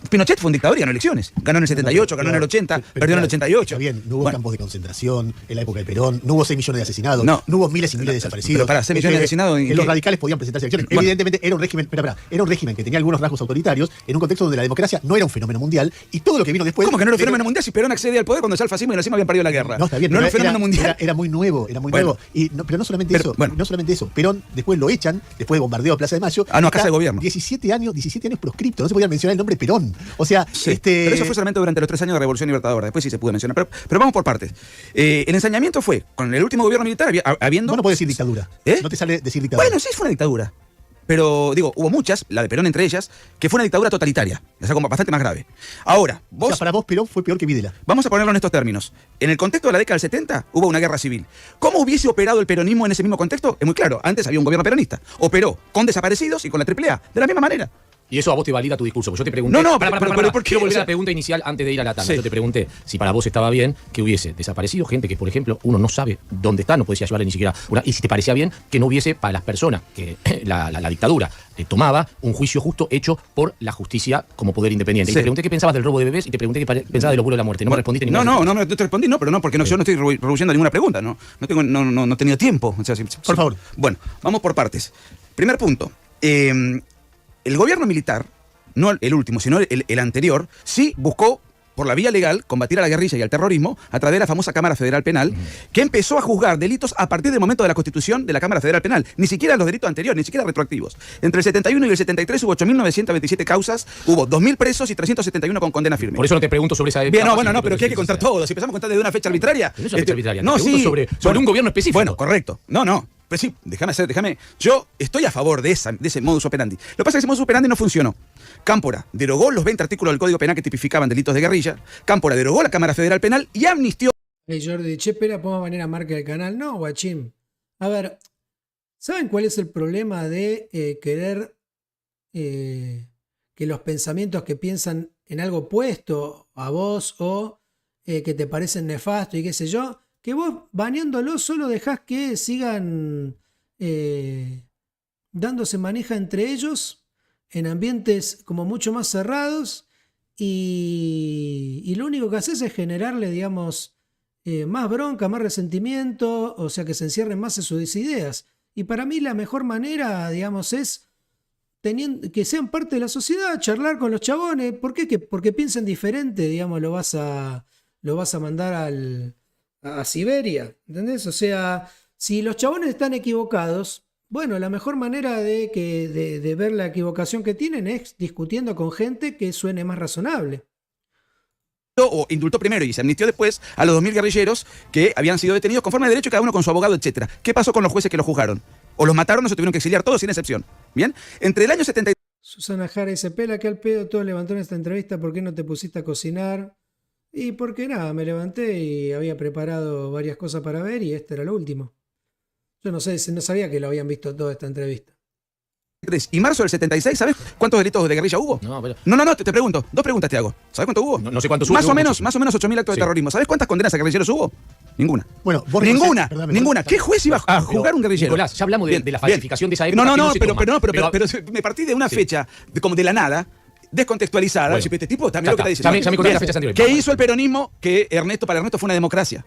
Pinochet fue un dictador y ganó elecciones. Ganó en el 78, ganó en el 80, perdió en el 88. Está bien, no hubo campos de concentración en la época de Perón, no hubo 6 millones de asesinados, no hubo miles y miles de desaparecidos. Pero para 6 millones de asesinados... Los radicales podían presentarse a elecciones. Bueno. Evidentemente era un régimen, era un régimen que tenía algunos rasgos autoritarios en un contexto donde la democracia no era un fenómeno mundial y todo lo que vino después... ¿Cómo que no era un fenómeno mundial si Perón accedía al poder cuando ya el fascismo y encima habían perdido la guerra? No, está bien, no era un fenómeno mundial. Era muy nuevo, nuevo. Pero no solamente eso. Perón después lo echan, después de bombardeo a Plaza de Mayo. A casa de gobierno. 17 años proscripto, no se podía mencionar el nombre Perón. O sea, sí, pero eso fue solamente durante los 3 años de Revolución Libertadora, después sí se pudo mencionar. Pero vamos por partes. El ensañamiento fue, con el último gobierno militar habiendo... Vos no podés decir dictadura. ¿Eh? No te sale decir dictadura. Bueno, sí, fue una dictadura. pero digo, hubo muchas, la de Perón entre ellas, que fue una dictadura totalitaria, o sea, como bastante más grave. Ahora, O sea, para vos Perón fue peor que Videla. vamos a ponerlo en estos términos. En el contexto de la década del 70 hubo una guerra civil. ¿Cómo hubiese operado el peronismo en ese mismo contexto? Es muy claro, antes había un gobierno peronista. Operó con desaparecidos y con la AAA, de la misma manera. Y eso a vos te valida tu discurso. Porque yo te pregunté. No, Pará, pero ¿por qué? Quiero volver O sea, a la pregunta inicial antes de ir a la tanda. sí. Yo te pregunté si para vos estaba bien que hubiese desaparecido gente que, por ejemplo, uno no sabe dónde está, no podía ayudarle ni siquiera. Y si te parecía bien que no hubiese para las personas que la dictadura tomaba un juicio justo hecho por la justicia como poder independiente. Sí. Y te pregunté qué pensabas del robo de bebés y te pregunté qué pensabas de los vuelos de la muerte. No me respondiste ni No, nada. no te respondí, no, pero no, porque yo no estoy rehuyendo ninguna pregunta, no he tenido tiempo. O sea, Por favor. Bueno, vamos por partes. Primer punto. El gobierno militar, no el último, sino el anterior, sí buscó, por la vía legal, combatir a la guerrilla y al terrorismo a través de la famosa Cámara Federal Penal, que empezó a juzgar delitos a partir del momento de la constitución de la Cámara Federal Penal. Ni siquiera los delitos anteriores, ni siquiera retroactivos. Entre el 71 y el 73 hubo 8.927 causas, hubo 2.000 presos y 371 con condena firme. Por eso no te pregunto sobre esa Bien, etapa, no, bueno, sino no, pero te que hay que pregunto contar todo. Si empezamos a contar desde una fecha arbitraria. Pero no es una fecha arbitraria, No, te pregunto sí. sobre un gobierno específico. Bueno, correcto. No. Pues sí, déjame. Yo estoy a favor de ese modus operandi. Lo que pasa es que ese modus operandi no funcionó. Cámpora derogó los 20 artículos del Código Penal que tipificaban delitos de guerrilla. Cámpora derogó la Cámara Federal Penal y amnistió. Hey Jordi, che, espera, ¿podemos venir a marca del canal? No, guachín. A ver, ¿saben cuál es el problema de querer que los pensamientos que piensan en algo opuesto a vos o que te parecen nefastos y qué sé yo, que vos baneándolos solo dejás que sigan dándose maneja entre ellos en ambientes como mucho más cerrados y lo único que haces es generarle, digamos, más bronca, más resentimiento, o sea, que se encierren más en sus ideas. Y para mí la mejor manera, digamos, es que sean parte de la sociedad, charlar con los chabones. ¿Por qué? Porque piensen diferente, digamos, lo vas a mandar a Siberia, ¿entendés? O sea, si los chabones están equivocados, bueno, la mejor manera de ver la equivocación que tienen es discutiendo con gente que suene más razonable. O indultó primero y se amnistió después a los 2.000 guerrilleros que habían sido detenidos conforme a derecho, cada uno con su abogado, etcétera. ¿Qué pasó con los jueces que los juzgaron? O los mataron o se tuvieron que exiliar, todos sin excepción. ¿Bien? Entre el año 73... Susana Jara dice, pela que al pedo todo levantó en esta entrevista, ¿por qué no te pusiste a cocinar? Y porque nada, me levanté y había preparado varias cosas para ver y este era lo último. Yo no sé, no sabía que lo habían visto toda esta entrevista. Y marzo del 76, ¿sabes cuántos delitos de guerrilla hubo? No, te pregunto. Dos preguntas te hago. ¿Sabes cuánto hubo? No sé cuántos hubo. Más o menos 8.000 actos de terrorismo. ¿Sabes cuántas condenas a guerrilleros hubo? Ninguna. Bueno, vos Ninguna. perdóname, Ninguna. ¿Qué juez iba a juzgar un guerrillero? Nicolás, ya hablamos de la falsificación de esa época. No, que pero se toma. me partí de una fecha como de la nada, descontextualizada. Bueno. Este tipo también lo que está diciendo. Ya me conté las fechas anteriores. ¿Qué hizo el peronismo? Que para Ernesto fue una democracia.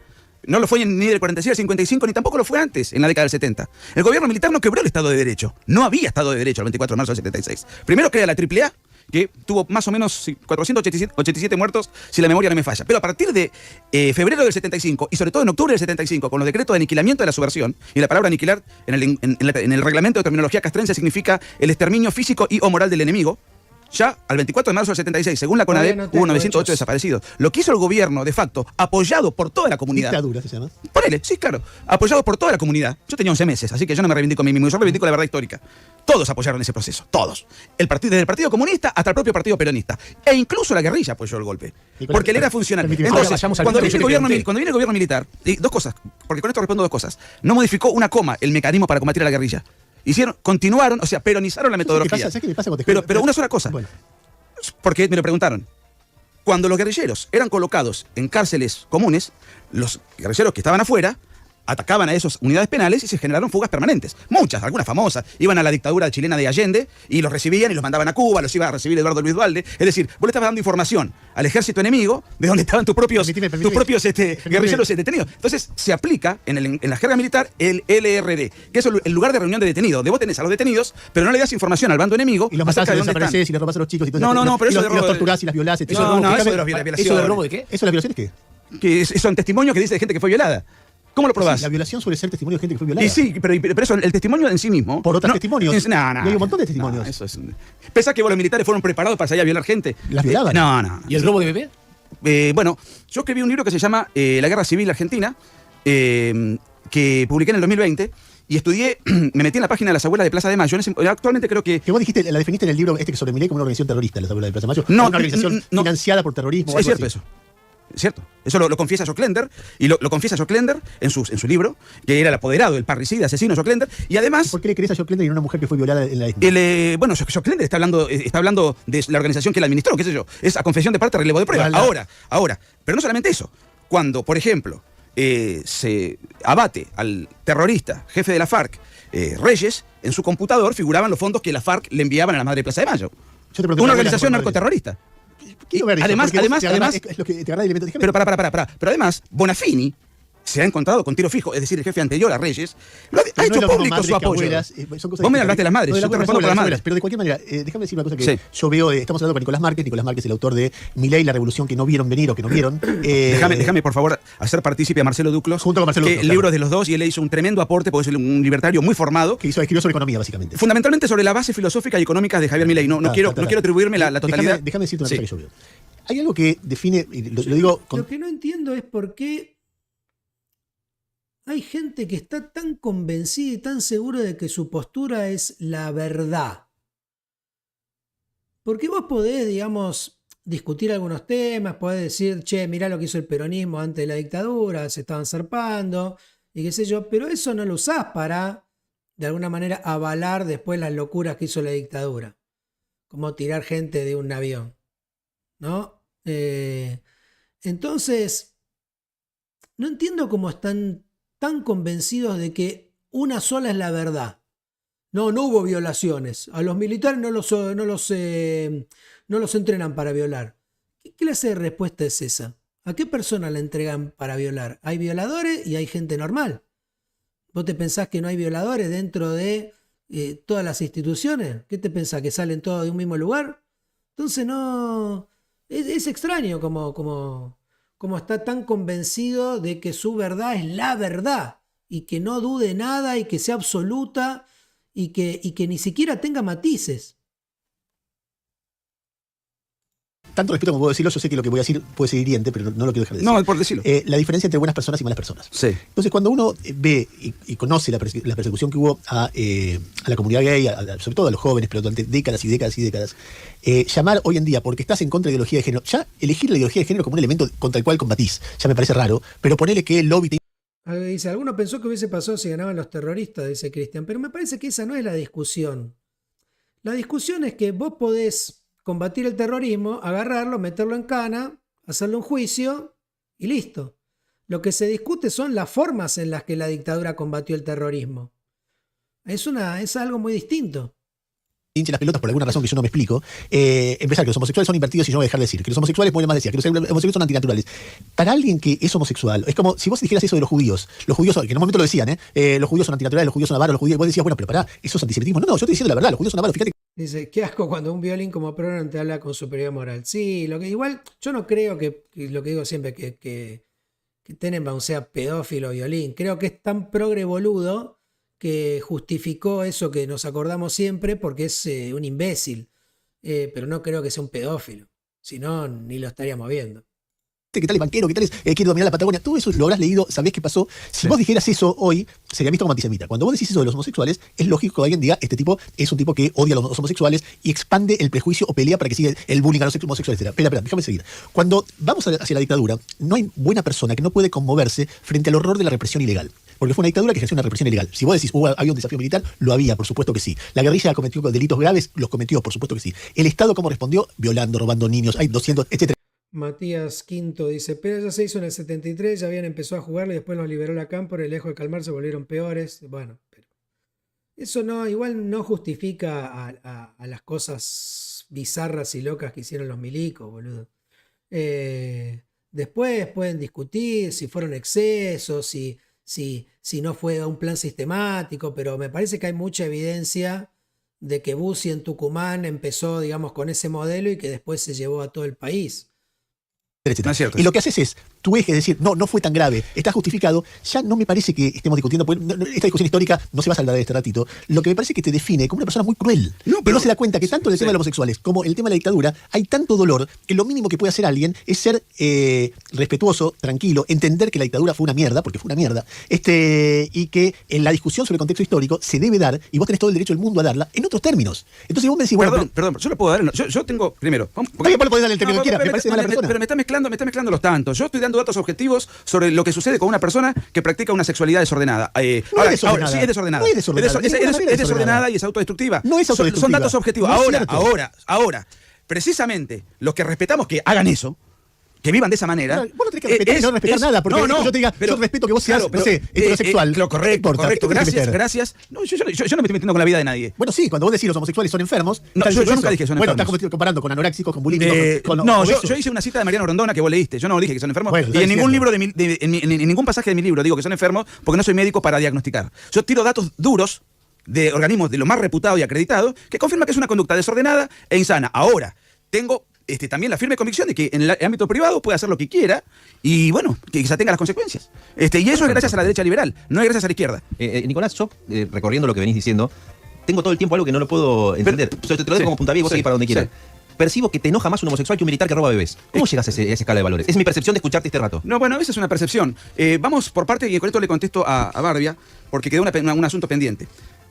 No lo fue ni del 46 al 55, ni tampoco lo fue antes, en la década del 70. El gobierno militar no quebró el Estado de Derecho. No había Estado de Derecho el 24 de marzo del 76. Primero crea la AAA, que tuvo más o menos 487 muertos, si la memoria no me falla. Pero a partir de febrero del 75, y sobre todo en octubre del 75, con los decretos de aniquilamiento de la subversión, y la palabra aniquilar en el reglamento de terminología castrense significa el exterminio físico y o moral del enemigo, ya al 24 de marzo del 76, según la CONADEP, hubo 908 desaparecidos. Lo que hizo el gobierno, de facto, apoyado por toda la comunidad. Dictadura se llama. Ponele, sí, claro. Apoyado por toda la comunidad. Yo tenía 11 meses, así que yo no me reivindico a mí mismo, yo reivindico la verdad histórica. Todos apoyaron ese proceso, todos. Desde el Partido Comunista hasta el propio Partido Peronista. E incluso la guerrilla apoyó el golpe. Porque él era funcional. Entonces, cuando viene el gobierno militar, y dos cosas, porque con esto respondo dos cosas. No modificó una coma el mecanismo para combatir a la guerrilla. Continuaron, o sea, peronizaron la metodología. ¿Sabes qué me pasa? Pero una sola cosa. Bueno. Porque me lo preguntaron. Cuando los guerrilleros eran colocados en cárceles comunes, los guerrilleros que estaban afuera atacaban a esas unidades penales y se generaron fugas permanentes. Muchas, algunas famosas. Iban a la dictadura chilena de Allende y los recibían y los mandaban a Cuba, los iba a recibir Eduardo Luis Duhalde. Es decir, vos le estabas dando información al ejército enemigo de donde estaban tus propios guerrilleros detenidos. Entonces, se aplica en la jerga militar el LRD, que es el lugar de reunión de detenidos. De vos tenés a los detenidos, pero no le das información al bando enemigo. Y los matás y los desaparecés y los robás a los chicos y todo No, pero eso de robo. Los torturás y las violás. ¿Eso de violaciones? ¿Eso de robo de qué? ¿Eso de las violaciones qué? Que son testimonios que dice de gente que fue violada. ¿Cómo lo probás? Sí, la violación suele ser testimonio de gente que fue violada. Y sí, pero eso, el testimonio en sí mismo. Por otros testimonios. No. Y hay un montón de testimonios. Eso es. Pesa que vos, los militares fueron preparados para salir a violar gente. ¿Las violaban? No. ¿Y el robo de bebé? Bueno, yo escribí un libro que se llama La Guerra Civil Argentina, que publiqué en el 2020. y estudié, me metí en la página de las abuelas de Plaza de Mayo. Actualmente creo que... Que vos dijiste, la definiste en el libro que sobre Milei como una organización terrorista, las abuelas de Plaza Mayo. No, una organización no. financiada por terrorismo. o Es algo cierto así. eso. Es cierto. Eso lo confiesa Joclender, y lo confiesa Joclender en su libro, que era el apoderado, el parricida, asesino Joclender, y además... ¿Por qué le crees a Joclender y a una mujer que fue violada en la etnia? Bueno, Joclender está hablando de la organización que él administró, qué sé yo. Es a confesión de parte, relevo de prueba. Ahora. Pero no solamente eso. Cuando, por ejemplo, se abate al terrorista, jefe de la FARC, Reyes, en su computador figuraban los fondos que la FARC le enviaban a la Madre de Plaza de Mayo. Yo te pregunto, Una organización narcoterrorista. Quiero ver eso, Además, porque vos además, es lo que te agarra el elemento. Déjame- Pero pero además, Bonafini se ha encontrado con tiro fijo, es decir, el jefe anterior a Reyes, ha no es hecho lo mismo público madres su que apoyo. abuelas, son cosas Vos me distintas. hablaste de las madres, Lo de yo te abuelas, respondo por las abuelas, madres. pero de cualquier manera, déjame decir una cosa que Sí. yo veo, estamos hablando con Nicolás Márquez. Nicolás Márquez es el autor de Milei, la revolución que no vieron venir o que no vieron. Déjame, por favor, hacer partícipe a Marcelo Duclos. Junto con Marcelo que Duclos, el claro. libro es de los dos y él le hizo un tremendo aporte porque es un libertario muy formado. Que escribió sobre economía, básicamente. Fundamentalmente sobre la base filosófica y económica de Javier Milei. No quiero atribuirme la totalidad. Déjame decirte una Sí. cosa que yo veo. Hay algo que define, y lo digo con... Lo que no entiendo es por qué hay gente que está tan convencida y tan segura de que su postura es la verdad. Porque vos podés, digamos, discutir algunos temas, podés decir, che, mirá lo que hizo el peronismo antes de la dictadura, se estaban zarpando, y qué sé yo, pero eso no lo usás para, de alguna manera, avalar después las locuras que hizo la dictadura. Como tirar gente de un avión, ¿no? Entonces, no entiendo cómo están tan convencidos de que una sola es la verdad. No hubo violaciones. A los militares no los entrenan para violar. ¿Qué clase de respuesta es esa? ¿A qué persona la entregan para violar? Hay violadores y hay gente normal. ¿Vos te pensás que no hay violadores dentro de todas las instituciones? ¿Qué te pensás? ¿Que salen todos de un mismo lugar? Entonces no... Es extraño como está tan convencido de que su verdad es la verdad y que no dude nada y que sea absoluta y que ni siquiera tenga matices. Tanto respeto como puedo decirlo, yo sé que lo que voy a decir puede ser hiriente, pero no lo quiero dejar de decir. No, por decirlo. La diferencia entre buenas personas y malas personas. Sí. Entonces, cuando uno ve y conoce la persecución que hubo a la comunidad gay, sobre todo a los jóvenes, pero durante décadas y décadas y décadas, llamar hoy en día, porque estás en contra de la ideología de género, ya elegir la ideología de género como un elemento contra el cual combatís, ya me parece raro, pero ponerle que el lobby te... Dice, alguno pensó que hubiese pasado si ganaban los terroristas, dice Cristian, pero me parece que esa no es la discusión. La discusión es que vos podés combatir el terrorismo, agarrarlo, meterlo en cana, hacerle un juicio y listo. Lo que se discute son las formas en las que la dictadura combatió el terrorismo. Es algo muy distinto. hinche las pelotas por alguna razón que yo no me explico, empezar que los homosexuales son invertidos y yo no voy a dejar de decir, que los homosexuales, mueren más decía, que los homosexuales son antinaturales. Para alguien que es homosexual, es como si vos dijeras eso de los judíos que en un momento lo decían, los judíos son antinaturales, los judíos son avaros, los judíos, y vos decías, bueno, pero pará, eso es antisemitismo. No, yo estoy diciendo la verdad, los judíos son avaros, fíjate. Dice, qué asco cuando un violín como pronom te habla con superioridad moral. Sí, igual yo no creo que lo que digo siempre, que Tenenbaum sea pedófilo violín. Creo que es tan progre boludo que justificó eso que nos acordamos siempre porque es un imbécil. Pero no creo que sea un pedófilo. Si no, ni lo estaríamos viendo. ¿Qué tal es banquero? ¿Qué tal es quiere dominar la Patagonia? Todo eso lo habrás leído, sabés qué pasó. Si vos dijeras eso hoy, sería visto como antisemita. Cuando vos decís eso de los homosexuales, es lógico que alguien diga, este tipo es un tipo que odia a los homosexuales y expande el prejuicio o pelea para que siga el bullying a los homosexuales, etc. Espera, déjame seguir. Cuando vamos hacia la dictadura, no hay buena persona que no puede conmoverse frente al horror de la represión ilegal. Porque fue una dictadura que ejerció una represión ilegal. Si vos decís, había un desafío militar, lo había, por supuesto que sí. La guerrilla cometió delitos graves, los cometió, por supuesto que sí. El Estado, ¿cómo respondió? Violando, robando niños, hay 200, etc. Matías Quinto dice, pero ya se hizo en el 73, ya habían empezado a jugarlo y después los liberó Lacan por el lejos de calmarse, volvieron peores. Bueno, pero eso no, igual no justifica a las cosas bizarras y locas que hicieron los milicos, boludo. Después pueden discutir si fueron excesos, si no fue un plan sistemático, pero me parece que hay mucha evidencia de que Bussi en Tucumán empezó, digamos, con ese modelo y que después se llevó a todo el país. Etc. No es cierto. Y lo que haces es tu eje es decir, no fue tan grave, está justificado, ya no me parece que estemos discutiendo, porque esta discusión histórica no se va a saldar de este ratito. Lo que me parece que te define como una persona muy cruel. Que no se da cuenta que tanto en el tema de los homosexuales como en el tema de la dictadura hay tanto dolor que lo mínimo que puede hacer alguien es ser respetuoso, tranquilo, entender que la dictadura fue una mierda, porque fue una mierda, y que en la discusión sobre el contexto histórico se debe dar, y vos tenés todo el derecho del mundo a darla, en otros términos. Entonces vos me decís, bueno, Perdón, yo lo puedo dar. Yo tengo, primero. porque vos le podés dar el término que quieras, me parece mala persona. Pero me está mezclando los tantos. Yo estoy dando datos objetivos sobre lo que sucede con una persona que practica una sexualidad desordenada. No es desordenada. Sí, es desordenada. No es desordenada. Es desordenada y es autodestructiva. No es autodestructiva. Son datos objetivos. No es cierto. Ahora, precisamente los que respetamos que hagan eso, que vivan de esa manera. Vos no tenés que respetar y no respetar nada, porque yo te diga, yo respeto que vos seas, no sé, heterosexual. Correcto. Gracias. No, yo no me estoy metiendo con la vida de nadie. Bueno, sí, cuando vos decís los homosexuales son enfermos. No, yo nunca dije que son bueno, enfermos. estás comparando con anoréxicos, con bulímicos, con no, obesos. yo hice una cita de Mariano Rondona que vos leíste. Yo no dije que son enfermos. Bueno, y en ningún libro en ningún pasaje de mi libro digo que son enfermos porque no soy médico para diagnosticar. Yo tiro datos duros de organismos de lo más reputados y acreditados que confirman que es una conducta desordenada e insana. Ahora, tengo también la firme convicción de que en el ámbito privado puede hacer lo que quiera y, bueno, que se atenga a las consecuencias. Y eso es gracias a la derecha liberal, no es gracias a la izquierda. Nicolás, yo, recorriendo lo que venís diciendo, tengo todo el tiempo algo que no lo puedo entender. Te lo doy como puntapié y vos seguís para donde quieras. Percibo que te enoja más un homosexual que un militar que roba bebés. ¿Cómo llegas a esa escala de valores? Es mi percepción de escucharte este rato. No, bueno, esa es una percepción. Vamos por parte, y con esto le contesto a Barbia, porque quedó un asunto pendiente.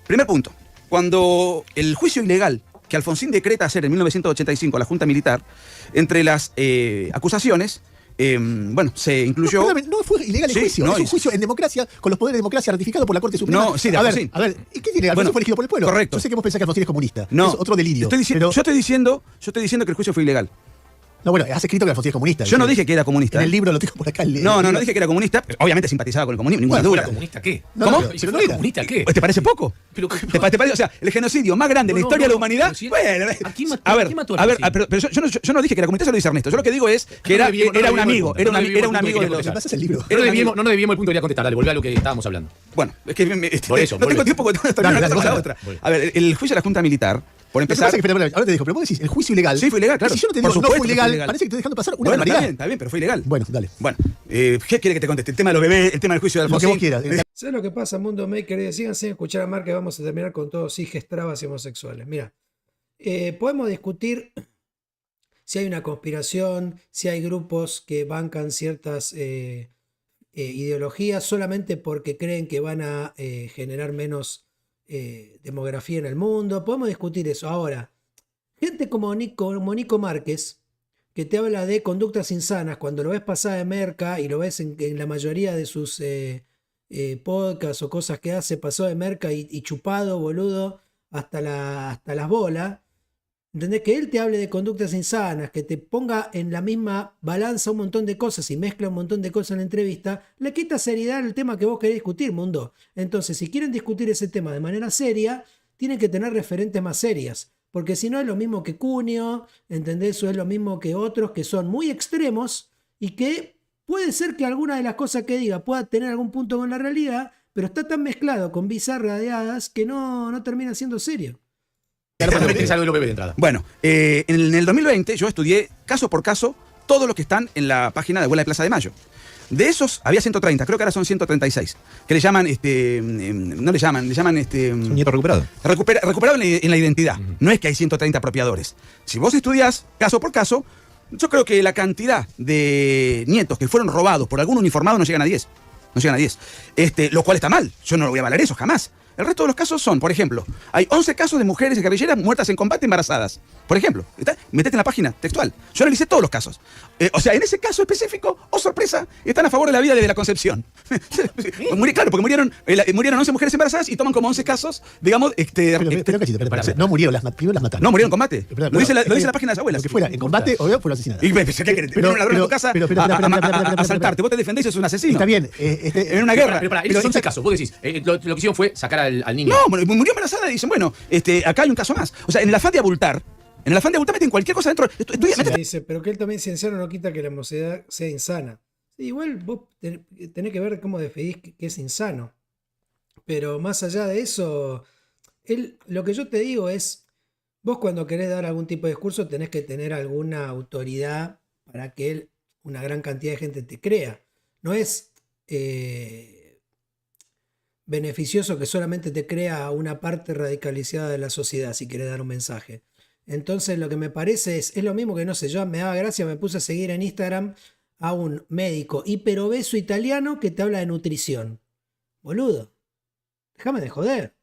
Primer punto. Cuando el juicio ilegal que Alfonsín decreta hacer en 1985 a la Junta Militar, entre las acusaciones, se incluyó... No, no fue ilegal el juicio, es un juicio en democracia, con los poderes de democracia ratificado por la Corte Suprema. No, sí, de Alfonsín. A ver, ¿y qué tiene? Alfonsín fue elegido por el pueblo. Correcto. Yo sé que vos pensás que Alfonsín es comunista. No. Es otro delirio. Yo estoy diciendo que el juicio fue ilegal. No, bueno, has escrito que Alfonsín es comunista. Yo no dije que era comunista. En el libro lo tengo por acá. No dije que era comunista. Obviamente simpatizaba con el comunismo, ninguna duda. ¿Comunista qué? ¿Cómo? Pero no era. ¿Comunista qué? ¿Te parece poco? Pero, ¿Te parece? O sea, el genocidio más grande en la historia de la humanidad. Bueno, yo no dije que era comunista, eso lo dice Ernesto. Yo lo que digo es que era un amigo. Era un amigo de los. ¿Qué pasa el libro? No nos debíamos el punto de contestar. Dale, volvé a lo que estábamos hablando. Bueno, es que Por eso, no tengo tiempo porque la otra. A ver, el juicio de la Junta Militar, por empezar. Ahora te digo, pero vos decís, el juicio ilegal. Sí, fue ilegal, claro. Si yo no te digo, no fue ilegal, parece que estoy dejando pasar una barbaridad. Está bien, pero fue ilegal. Bueno, dale. Bueno, ¿qué quiere que te conteste? El tema de los bebés, el tema del juicio de Lo que Alfonsín. vos quieras. ¿Sabes lo que pasa, Mundo Maker? Síganse a escuchar a Mark, que vamos a terminar con todos hijes, trabas y homosexuales. Mira, podemos discutir si hay una conspiración, si hay grupos que bancan ciertas ideologías solamente porque creen que van a generar menos demografía en el mundo. Podemos discutir eso. Ahora, gente como Nico Márquez, que te habla de conductas insanas, cuando lo ves pasar de merca y lo ves en la mayoría de sus podcasts o cosas que hace, pasó de merca y chupado, boludo, hasta las bolas. ¿Entendés? Que él te hable de conductas insanas, que te ponga en la misma balanza un montón de cosas y mezcla un montón de cosas en la entrevista, le quita seriedad al tema que vos querés discutir, Mundo. Entonces, si quieren discutir ese tema de manera seria, tienen que tener referentes más serias. Porque si no es lo mismo que Cunio, ¿entendés? O es lo mismo que otros que son muy extremos y que puede ser que alguna de las cosas que diga pueda tener algún punto con la realidad, pero está tan mezclado con bizarradeadas que no termina siendo serio. Bueno, en el 2020 yo estudié caso por caso todos los que están en la página de Huelga de Plaza de Mayo. De esos había 130, creo que ahora son 136, que le llaman, le llaman Un nieto recuperado. Recuperado en la identidad. No es que hay 130 apropiadores. Si vos estudiás caso por caso, yo creo que la cantidad de nietos que fueron robados por algún uniformado no llegan a 10. No llegan a 10. Lo cual está mal. Yo no lo voy a avalar eso jamás. El resto de los casos son, por ejemplo, hay 11 casos de mujeres guerrilleras muertas en combate embarazadas. Por ejemplo, metete en la página textual. Yo analicé todos los casos. O sea, en ese caso específico, oh sorpresa, están a favor de la vida desde la concepción. Claro, porque murieron 11 mujeres embarazadas y toman como 11 casos, digamos... Pero cachito, no murieron, primero las mataron. No, murieron en combate. Lo dice la página de las abuelas. Lo que fuera, en combate o fueron asesinadas. Y pensé que vinieron a ladrón a tu casa a asaltarte. Vos te defendés y sos un asesino. Está bien. En una guerra. Pero esos 11 casos, vos decís, lo que hicieron fue sacar al niño. No, murió embarazada y dicen, bueno, acá hay un caso más. O sea, en el afán de abultar meten cualquier cosa dentro. Dice, pero que él también sea insano no quita que la mocedad sea insana. Sí, igual vos tenés que ver cómo definís que es insano. Pero más allá de eso, lo que yo te digo es, vos cuando querés dar algún tipo de discurso tenés que tener alguna autoridad para que él una gran cantidad de gente te crea. No es beneficioso que solamente te crea una parte radicalizada de la sociedad si querés dar un mensaje. Entonces lo que me parece es lo mismo que, no sé, yo me daba gracia, me puse a seguir en Instagram a un médico hiperobeso italiano que te habla de nutrición. Boludo, déjame de joder.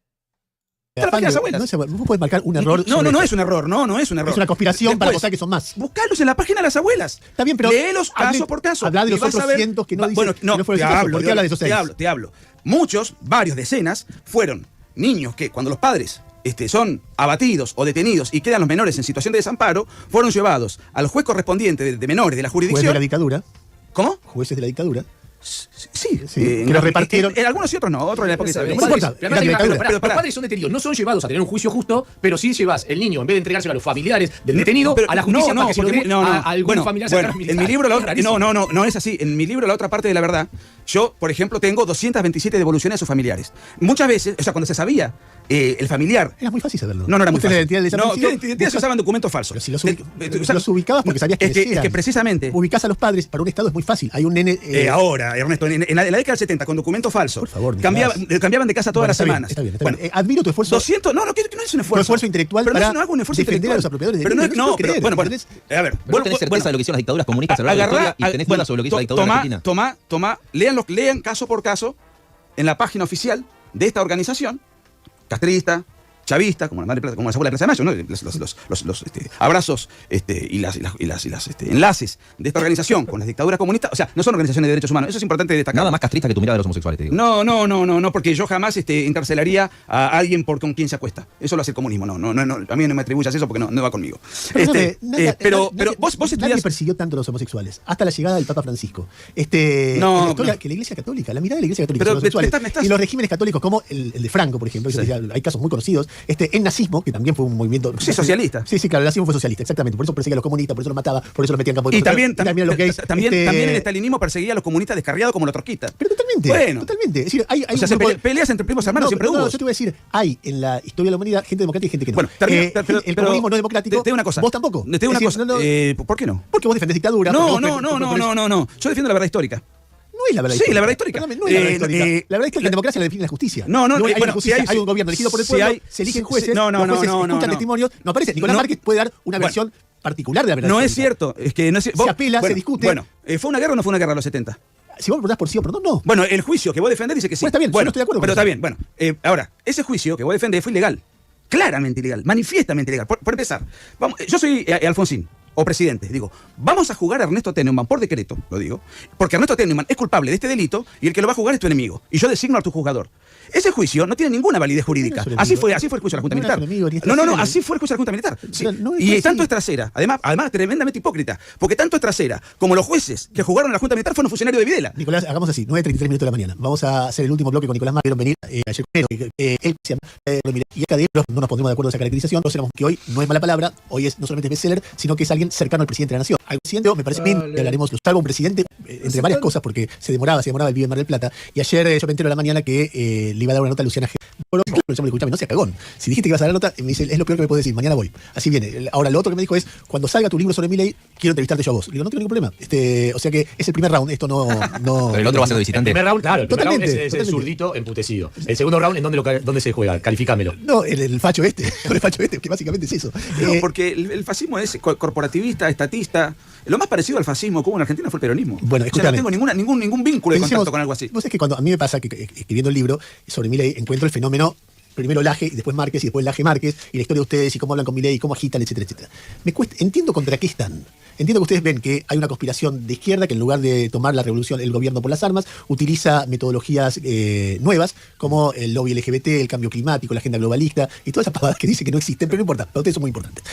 Vos podés marcar un error. No es un error, no es un error. Es una conspiración para Después, mostrar que son más. Buscalos en la página de las abuelas. Está bien, pero léelos caso por caso. Habla de los y vas otros a ver- cientos que no dicen Bueno, que no fueron exitosos. ¿Por qué habla de esos 6? Te hablo. Muchos, varios decenas, fueron niños que cuando los padres son abatidos o detenidos y quedan los menores en situación de desamparo, fueron llevados al juez correspondiente de menores de la Jueces jurisdicción. de la dictadura. ¿Cómo? Jueces de la dictadura. Sí, que los repartieron. En algunos y otros no, otros en la época de No Isabel. importa, Pero era dictadura. los padres son detenidos, no son llevados a tener un juicio justo, pero sí llevas el niño, en vez de entregárselo a los familiares del detenido, Pero a la justicia para que se lo porque- den a algún bueno, familiar bueno, cercano en mi militar. libro la Es otra, rarísimo. no es así. En mi libro La otra parte de la verdad, yo, por ejemplo, tengo 227 devoluciones a sus familiares. Muchas veces, o sea, cuando se sabía el familiar. Era muy fácil saberlo. No era muy Usted fácil. la identidad del No, desaparecido, ¿qué identidad se usaban documentos falsos? Pero si los, O sea, los ubicabas porque sabías que es que precisamente. ubicás a los padres para un estado es muy fácil. Hay un nene. Ahora, Ernesto, en la década del 70, con documento falso, Por favor, Nicolás. cambiaban de casa todas Bueno, las semanas. Está bien. Bueno, Admiro tu esfuerzo. 200, no es un esfuerzo. esfuerzo intelectual pero para no hago un esfuerzo defender a los intelectual. apropiadores de pero bienes. no, No pero, creer, bueno, ¿entendés? a ver, Pero vos tenés certeza de lo que hicieron las dictaduras comunistas a lo largo de la historia y tenés dudas sobre lo que hizo la dictadura argentina. Lean caso por caso en la página oficial de esta organización, castrista, chavista, como la Madre Plaza, como la Abuela de Plaza de Mayo, ¿no? Los abrazos y las enlaces de esta organización con las dictaduras comunistas, o sea, no son organizaciones de derechos humanos, eso es importante destacar. Nada más castrista que tu mirada de los homosexuales, te digo. No, porque yo jamás encarcelaría a alguien por con quien se acuesta. Eso lo hace el comunismo, no, a mí no me atribuyas eso porque no va conmigo. Pero vos nadie estudias. persiguió tanto a los homosexuales hasta la llegada del Papa Francisco. No, en la historia, no. que la Iglesia Católica, la mirada de la Iglesia Católica Pero sobre los homosexuales me estás- y los regímenes católicos como el de Franco, por ejemplo, Sí. hay casos muy conocidos, el nazismo, que también fue un movimiento. Sí, socialista. Sí, claro, el nazismo fue socialista, exactamente. Por eso perseguía a los comunistas, por eso los mataba, por eso los metía en campo de Y concentración, también a los gays. también el estalinismo perseguía a los comunistas descarriados como los trotskistas. Pero totalmente. Bueno. Totalmente. Es decir, hay O sea, un grupo de- peleas entre primos hermanos siempre no, hubo. yo te voy a decir, hay en la historia de la humanidad gente democrática y gente que no. Bueno, el comunismo no democrático. Te digo una cosa. Vos tampoco. Te digo una Es decir, cosa. no, ¿Por qué no? porque vos defendés dictadura. porque vos No. Yo defiendo la verdad histórica. No es la verdad Sí, histórica. la verdad histórica. Perdóname, no es la verdad histórica. La verdad histórica, la la- democracia la define la justicia. No, hay bueno, una justicia, si hay- hay un gobierno elegido por el si pueblo, hay- se eligen si- jueces, no, los jueces escuchan no. testimonios. No aparece. Nicolás No. Márquez puede dar una Bueno. versión particular de la verdad No es histórica. cierto. Es que no es Se apela, se discute. Bueno, ¿fue una guerra o no fue una guerra a los 70? Si vos me preguntás por sí o por no. Bueno, el juicio que vos defendés dice que sí. Bueno, está bien, yo no estoy de acuerdo con Pero eso. está bien, bueno. Ahora, ese juicio que vos defendés fue ilegal. Claramente ilegal, manifiestamente ilegal. Por empezar, yo soy Alfonsín, o presidente, digo, vamos a jugar a Ernesto Tenenbaum por decreto, lo digo, porque Ernesto Tenenbaum es culpable de este delito y el que lo va a jugar es tu enemigo. Y yo designo a tu juzgador. Ese juicio no tiene ninguna validez jurídica. No es un Así enemigo. fue el juicio de la Junta No era Militar. tu enemigo, ni es No, trasera. así fue el juicio de la Junta Militar. Sí. Pero no es Y así. tanto es trasera, además tremendamente hipócrita, porque tanto es trasera como los jueces que jugaron en la Junta Militar fueron funcionarios de Videla. Nicolás, hagamos así, 9:33 minutos de la mañana. Vamos a hacer el último bloque con Nicolás Márquez. Vieron venir ayer primero. Él se llama y acá de no nos pondremos de acuerdo en esa caracterización. Todos sabemos que hoy no es mala palabra, hoy es no solamente bestseller, sino que es alguien cercano al presidente de la nación. Al presidente, me parece bien que hablaremos, lo salvo un presidente, entre varias cosas, porque se demoraba el vive en Mar del Plata. Y ayer yo me entero a la mañana que le iba a dar una nota a Luciana G. Bueno, claro, yo me lo escuchaba, no seas cagón. Si dijiste que ibas a dar la nota, me dice, es lo peor que me puedes decir, mañana voy. Así viene. Ahora, lo otro que me dijo es, cuando salga tu libro sobre Milei, quiero entrevistarte yo a vos. Le digo, no tengo ningún problema. O sea que es el primer round, esto no... Pero el otro va a ser de El visitante. primer round, claro, el primer round Totalmente, es el totalmente. zurdito emputecido. El segundo round, ¿en dónde se juega? Califícamelo. No, el facho con el facho que básicamente es eso. No, porque el fascismo es corporativista, estatista. Lo más parecido al fascismo que hubo en Argentina fue el peronismo. Bueno, o sea, no escúchame. tengo ningún vínculo de Pensemos, contacto con algo así. Vos sabés que cuando a mí me pasa que escribiendo el libro sobre Milei encuentro el fenómeno, primero Laje y después Márquez y después Laje Márquez y la historia de ustedes y cómo hablan con Milei y cómo agitan, etcétera, etcétera. Entiendo contra qué están. Entiendo que ustedes ven que hay una conspiración de izquierda que en lugar de tomar la revolución, el gobierno por las armas, utiliza metodologías nuevas como el lobby LGBT, el cambio climático, la agenda globalista y todas esas pavadas que dicen que no existen, pero no importa, para ustedes son muy importantes.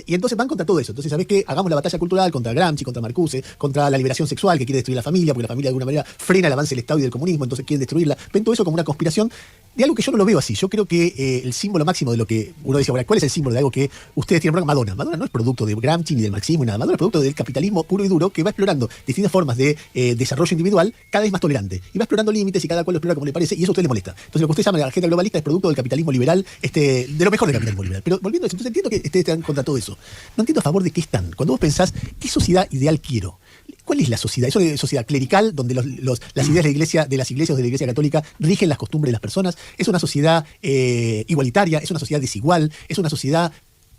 Y entonces van contra todo eso. Entonces, ¿sabés qué? Hagamos la batalla cultural contra Gramsci, contra Marcuse, contra la liberación sexual que quiere destruir la familia, porque la familia de alguna manera frena el avance del Estado y del comunismo, entonces quieren destruirla. Ven todo eso como una conspiración de algo que yo no lo veo veo así. Yo creo que el símbolo máximo de lo que uno dice, ahora, ¿cuál es el símbolo de algo que ustedes tienen? Madonna. Madonna no es producto de Gramsci ni del marxismo ni nada. Madonna es producto del capitalismo puro y duro que va explorando distintas formas de desarrollo individual cada vez más tolerante. Y va explorando límites y cada cual lo explora como le parece y eso a usted le molesta. Entonces lo que usted llama la agenda globalista es producto del capitalismo liberal, de lo mejor del capitalismo liberal. Pero volviendo a eso, entonces entiendo que ustedes están contra todo eso. No entiendo a favor de qué están. Cuando vos pensás, ¿qué sociedad ideal quiero? ¿Cuál es la sociedad? ¿Es una sociedad clerical donde las ideas de las iglesias o de la Iglesia Católica rigen las costumbres de las personas? ¿Es una sociedad igualitaria? ¿Es una sociedad desigual? ¿Es una sociedad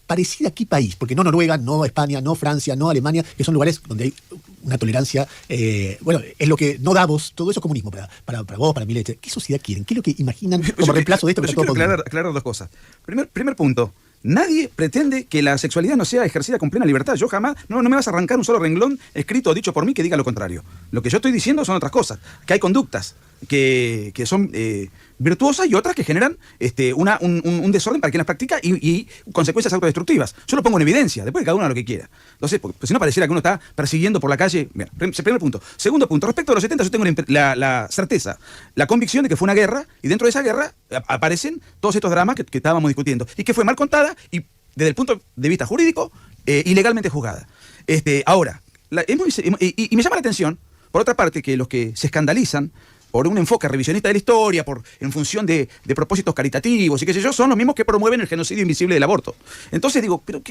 parecida a qué país? Porque no Noruega, no España, no Francia, no Alemania, que son lugares donde hay una tolerancia. Bueno, es lo que no Davos, todo eso es comunismo para vos, para Milei. ¿Qué sociedad quieren? ¿Qué es lo que imaginan como reemplazo de esto? Yo quiero aclarar dos cosas. Primer punto. Nadie pretende que la sexualidad no sea ejercida con plena libertad. Yo jamás, no me vas a arrancar un solo renglón escrito o dicho por mí que diga lo contrario. Lo que yo estoy diciendo son otras cosas. Que hay conductas que son virtuosas y otras que generan un desorden para quien las practica y consecuencias autodestructivas. Yo lo pongo en evidencia, después de cada uno haga lo que quiera. Entonces, porque si no pareciera que uno está persiguiendo por la calle. Bien, primer punto. Segundo punto, respecto a los 70 yo tengo la certeza, la convicción de que fue una guerra y dentro de esa guerra aparecen todos estos dramas que estábamos discutiendo y que fue mal contada y desde el punto de vista jurídico ilegalmente juzgada. Ahora, y me llama la atención, por otra parte, que los que se escandalizan por un enfoque revisionista de la historia, en función de propósitos caritativos y qué sé yo, son los mismos que promueven el genocidio invisible del aborto. Entonces digo, pero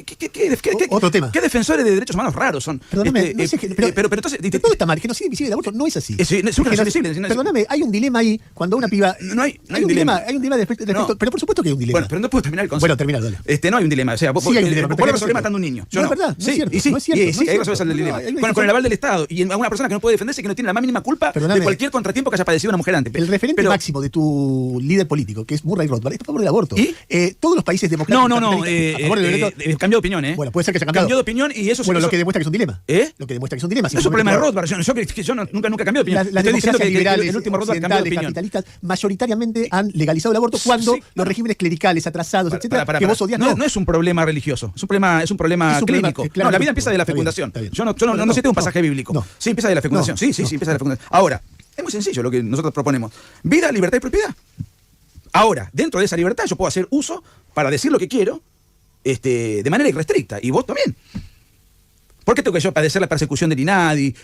otro tema. ¿Qué defensores de derechos humanos raros son? Perdóname, no sé pero entonces todo está mal. El genocidio invisible del aborto no es así. Es un genocidio invisible. Perdóname, hay un dilema ahí cuando una piba. No hay un dilema. Hay un dilema respecto. Pero por supuesto que hay un dilema. Bueno, pero no puedo terminar el concepto. Bueno, termina, dale. No hay un dilema. O sea, sí hay un dilema. ¿por qué resolver matando a un niño? No es verdad, no es cierto. No es cierto. Sí, ahí resuelves el dilema. Con el aval del Estado y a una persona que no puede defenderse, que no tiene la más mínima culpa de cualquier contratiempo que haya padecido una mujer antes. El referente máximo de tu líder político, que es Murray Rothbard, está a favor del aborto. Todos los países democráticos. Cambió de opinión, Bueno, puede ser que se haya cambiado. Cambió de opinión y eso. Bueno, lo que demuestra que es un dilema. Lo que demuestra que es un dilema. No es un problema de Rothbard. Yo nunca cambié de opinión. Las democracias liberales, el último Rothbard cambió de opinión. Capitalistas mayoritariamente han legalizado el aborto cuando los regímenes clericales, atrasados, etcétera, que vos odias. No es un problema religioso. Es un problema clínico. No, la vida empieza de la fecundación. Yo no cité un pasaje bíblico. Sí, empieza de la fecundación. Sí, empieza de la fecundación. Ahora, es muy sencillo lo que nosotros proponemos. Vida, libertad y propiedad. Ahora, dentro de esa libertad yo puedo hacer uso para decir lo que quiero de manera irrestricta. Y vos también. ¿Por qué tengo que yo padecer la persecución del INADI,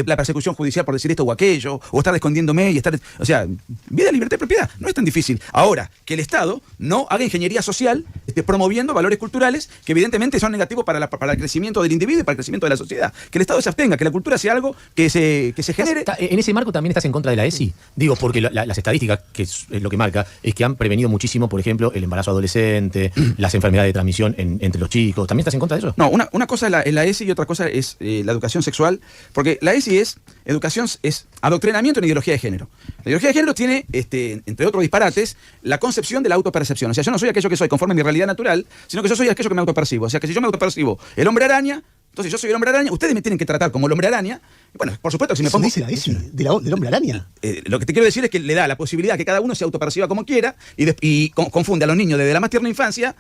la persecución judicial por decir esto o aquello, o estar escondiéndome y estar... O sea, vida, libertad y propiedad. No es tan difícil. Ahora, que el Estado no haga ingeniería social promoviendo valores culturales que evidentemente son negativos para el crecimiento del individuo y para el crecimiento de la sociedad. Que el Estado se abstenga, que la cultura sea algo que se genere... En ese marco también estás en contra de la ESI. Digo, porque las estadísticas, que es lo que marca, es que han prevenido muchísimo, por ejemplo, el embarazo adolescente, las enfermedades de transmisión entre los chicos. ¿También estás en contra de eso? No, una cosa es la ESI y otra cosa es la educación sexual, porque la ESI es adoctrinamiento en ideología de género. La ideología de género tiene, entre otros disparates, la concepción de la autopercepción. O sea, yo no soy aquello que soy conforme a mi realidad natural, sino que yo soy aquello que me autopercibo. O sea, que si yo me autopercibo el hombre araña, entonces yo soy el hombre araña, ustedes me tienen que tratar como el hombre araña. Bueno, por supuesto que si me pongo... ¿Eso dice la ESI del hombre araña? Lo que te quiero decir es que le da la posibilidad que cada uno se autoperciba como quiera y confunde a los niños desde la más tierna infancia,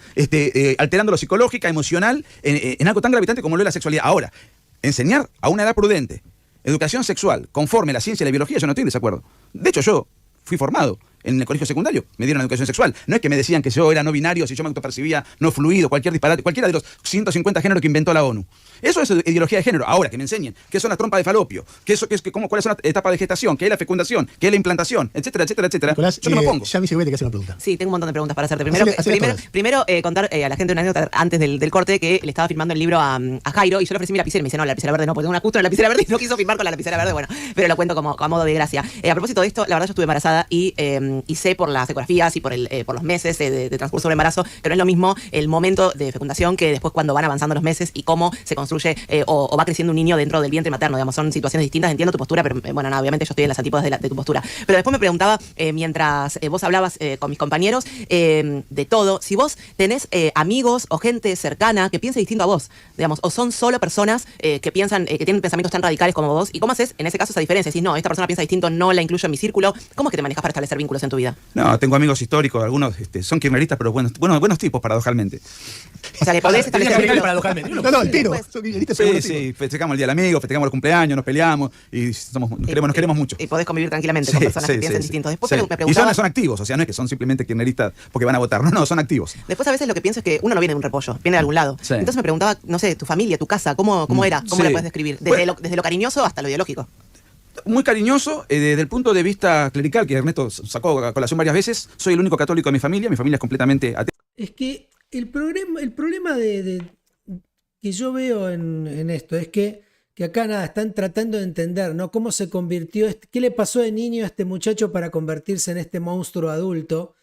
alterándolo psicológica, emocional, en algo tan gravitante como lo es la sexualidad. Ahora, enseñar a una edad prudente educación sexual conforme a la ciencia y la biología, yo no estoy en desacuerdo. De hecho, yo fui formado en el colegio secundario, me dieron educación sexual. No es que me decían que yo era no binario, si yo me autopercibía no fluido, cualquier disparate, cualquiera de los 150 géneros que inventó la ONU. Eso es ideología de género. Ahora, que me enseñen qué son las trompas de falopio, cuál es una etapa de gestación, qué es la fecundación, qué es la implantación, etcétera, etcétera, etcétera. Nicolás, yo no me pongo. Ya me hice que hacer una pregunta. Sí, tengo un montón de preguntas para hacerte. Primero contar a la gente una anécdota antes del corte que le estaba firmando el libro a Jairo y yo le ofrecí mi lapicera y me dice, no, la lapicera verde no, porque tengo una justo en la lapicera verde y no quiso firmar con la lapicera verde, bueno, pero lo cuento como a modo de gracia. A propósito de esto, la verdad yo estuve embarazada y sé por las ecografías y por los meses de transcurso del embarazo que no es lo mismo el momento de fecundación que después cuando van avanzando los meses y cómo se construye o va creciendo un niño dentro del vientre materno, digamos, son situaciones distintas, entiendo tu postura, pero bueno, nada, obviamente yo estoy en las antípodas de tu postura. Pero después me preguntaba, mientras vos hablabas con mis compañeros, de todo, si vos tenés amigos o gente cercana que piense distinto a vos, digamos, o son solo personas que piensan, que tienen pensamientos tan radicales como vos, y cómo haces en ese caso esa diferencia, decís, no, esta persona piensa distinto, no la incluyo en mi círculo, ¿cómo es que te manejas para establecer vínculos? en tu vida? No, tengo amigos históricos, algunos son kirchneristas, pero buenos tipos, paradojalmente. O sea, le podés establecer vínculos. Paradojalmente. No, el tiro. Son kirchneristas, Sí, seguro, sí, festejamos el Día del Amigo, festejamos el cumpleaños, nos peleamos y nos queremos mucho. Y podés convivir tranquilamente con personas que piensan distintos. Después Sí. me Y preguntaba... son activos, o sea, no es que son simplemente kirchneristas porque van a votar, no, son activos. Después a veces lo que pienso es que uno no viene de un repollo, viene de algún lado. Sí. Entonces me preguntaba, no sé, tu familia, tu casa, ¿cómo era? ¿Cómo Sí. la puedes describir? Desde lo cariñoso hasta lo ideológico. Muy cariñoso, desde el punto de vista clerical, que Ernesto sacó a colación varias veces, soy el único católico de mi familia es completamente atea. Es que el problema que yo veo en esto es que acá nada, están tratando de entender, ¿no? Cómo se convirtió, qué le pasó de niño a este muchacho para convertirse en este monstruo adulto.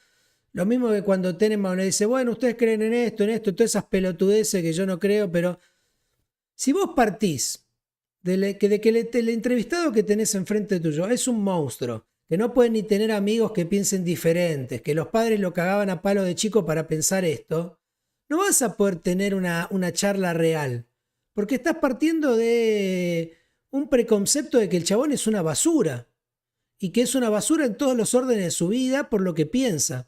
Lo mismo que cuando Tenenbaum le dice, bueno, ustedes creen en esto, todas esas pelotudeces que yo no creo, pero si vos partís de que el entrevistado que tenés enfrente tuyo es un monstruo, que no puede ni tener amigos que piensen diferentes, que los padres lo cagaban a palo de chico para pensar esto, no vas a poder tener una charla real, porque estás partiendo de un preconcepto de que el chabón es una basura, y que es una basura en todos los órdenes de su vida por lo que piensa.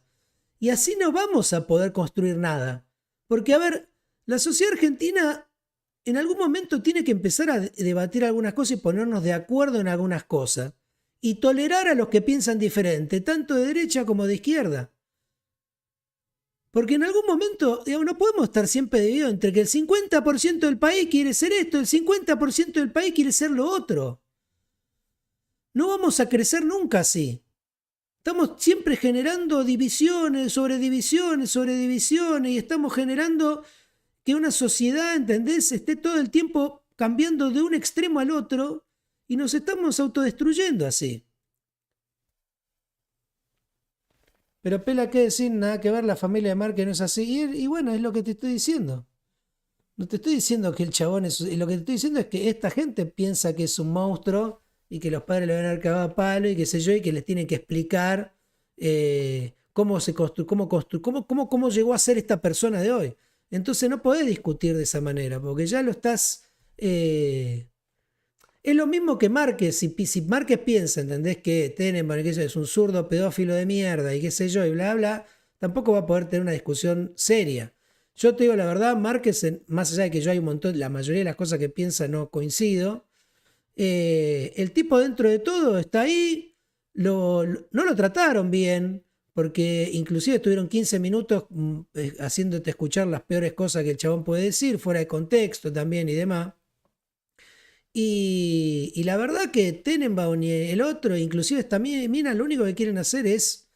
Y así no vamos a poder construir nada. Porque, a ver, la sociedad argentina en algún momento tiene que empezar a debatir algunas cosas y ponernos de acuerdo en algunas cosas. Y tolerar a los que piensan diferente, tanto de derecha como de izquierda. Porque en algún momento, digamos, no podemos estar siempre divididos entre que el 50% del país quiere ser esto, el 50% del país quiere ser lo otro. No vamos a crecer nunca así. Estamos siempre generando divisiones sobre divisiones sobre divisiones y estamos generando que una sociedad, ¿entendés?, esté todo el tiempo cambiando de un extremo al otro y nos estamos autodestruyendo así. Pero pela que decir, nada que ver, la familia de Márquez no es así. Y bueno, es lo que te estoy diciendo. No te estoy diciendo que el chabón es... Lo que te estoy diciendo es que esta gente piensa que es un monstruo y que los padres le van a dar cagado a palo y qué sé yo, y que les tienen que explicar cómo llegó a ser esta persona de hoy. Entonces no podés discutir de esa manera, porque ya lo estás... es lo mismo que Márquez. Si Márquez piensa, ¿entendés?, que Tenenbaum es un zurdo pedófilo de mierda y qué sé yo, y bla, bla, tampoco va a poder tener una discusión seria. Yo te digo la verdad, Márquez, más allá de que yo hay un montón, la mayoría de las cosas que piensa no coincido, el tipo dentro de todo está ahí, no lo trataron bien, porque inclusive estuvieron 15 minutos haciéndote escuchar las peores cosas que el chabón puede decir, fuera de contexto también y demás. Y la verdad que Tenenbaum y el otro, inclusive esta mina, lo único que quieren hacer es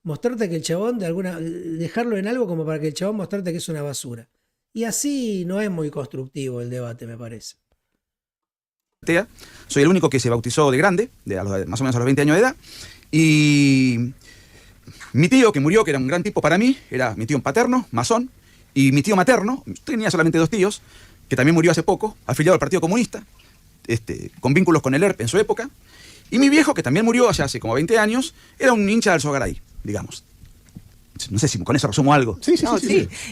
mostrarte que el chabón, dejarlo en algo como para que el chabón mostrarte que es una basura. Y así no es muy constructivo el debate, me parece. Soy el único que se bautizó de grande, más o menos a los 20 años de edad, y mi tío que murió, que era un gran tipo para mí, era mi tío paterno, masón, y mi tío materno, tenía solamente 2 tíos, que también murió hace poco, afiliado al Partido Comunista, con vínculos con el ERP en su época, y mi viejo, que también murió hace como 20 años, era un hincha del Sogaray, digamos. No sé si con eso resumo algo. Sí.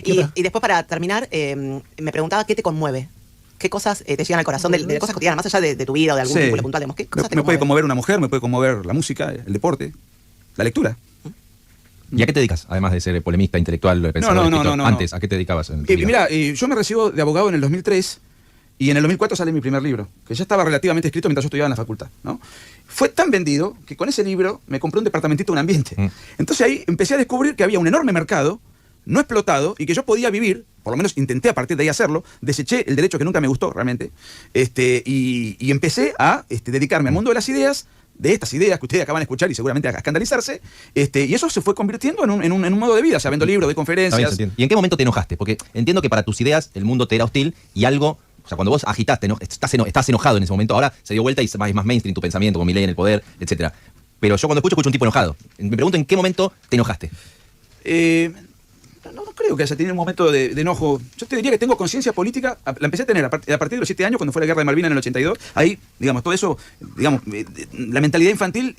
Y después, para terminar, me preguntaba qué te conmueve. ¿Qué cosas te llegan al corazón de cosas cotidianas, más allá de tu vida o de algún vínculo puntual? Digamos, ¿qué cosas te me puede conmueven? conmover una mujer, me puede conmover la música, el deporte, la lectura. ¿Y a qué te dedicas? Además de ser polemista, intelectual, pensador, escritor. Antes, ¿a qué te dedicabas? Mira, yo me recibo de abogado en el 2003 y en el 2004 sale mi primer libro, que ya estaba relativamente escrito mientras yo estudiaba en la facultad, ¿no? Fue tan vendido que con ese libro me compré un departamentito en un ambiente. Entonces ahí empecé a descubrir que había un enorme mercado no explotado y que yo podía vivir, por lo menos intenté a partir de ahí hacerlo, deseché el derecho que nunca me gustó realmente, y empecé a dedicarme al mundo de las ideas, de estas ideas que ustedes acaban de escuchar y seguramente a escandalizarse, y eso se fue convirtiendo en un modo de vida, o sea, vendo libros, de conferencias. ¿Y en qué momento te enojaste? Porque entiendo que para tus ideas el mundo te era hostil y algo... O sea, cuando vos agitaste, estás enojado en ese momento. Ahora se dio vuelta y es más mainstream tu pensamiento, con Milei en el poder, etc. Pero yo cuando escucho un tipo enojado. Me pregunto en qué momento te enojaste. No creo que haya tenido un momento de enojo. Yo te diría que tengo conciencia política, la empecé a tener a partir de los 7 años, cuando fue la guerra de Malvinas en el 82. Ahí, digamos, todo eso, digamos, la mentalidad infantil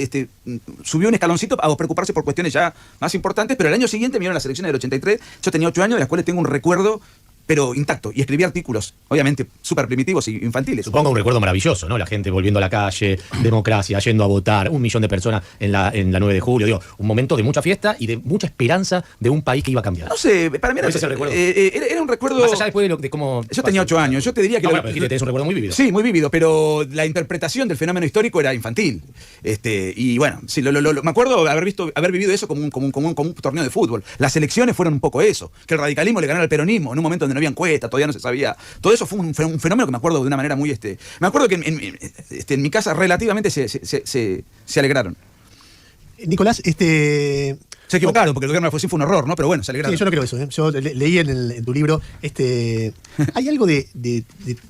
subió un escaloncito a preocuparse por cuestiones ya más importantes, pero el año siguiente vinieron las elecciones del 83. Yo tenía 8 años, de las cuales tengo un recuerdo pero intacto. Y escribí artículos, obviamente, súper primitivos y infantiles. Supongo un recuerdo maravilloso, ¿no? La gente volviendo a la calle, democracia, yendo a votar, 1 millón de personas en la 9 de julio. Digo, un momento de mucha fiesta y de mucha esperanza de un país que iba a cambiar. No sé, para mí era, ¿Ese es el recuerdo? Era un recuerdo... Más allá después de cómo... Yo tenía 8 años, yo te diría que... No, bueno, pero dijiste, tenés un recuerdo muy vívido. Sí, muy vívido, pero la interpretación del fenómeno histórico era infantil. Y bueno, sí, me acuerdo haber vivido eso como un torneo de fútbol. Las elecciones fueron un poco eso, que el radicalismo le ganara al peronismo en un momento donde no había encuesta, todavía no se sabía. Todo eso fue un fenómeno que me acuerdo de una manera muy... Me acuerdo que en mi casa relativamente se alegraron. Nicolás, Se equivocaron, porque el gobierno de Alfonsín fue un horror, ¿no? Pero bueno, se alegraron. Sí, yo no creo eso. Yo leí en tu libro, hay algo de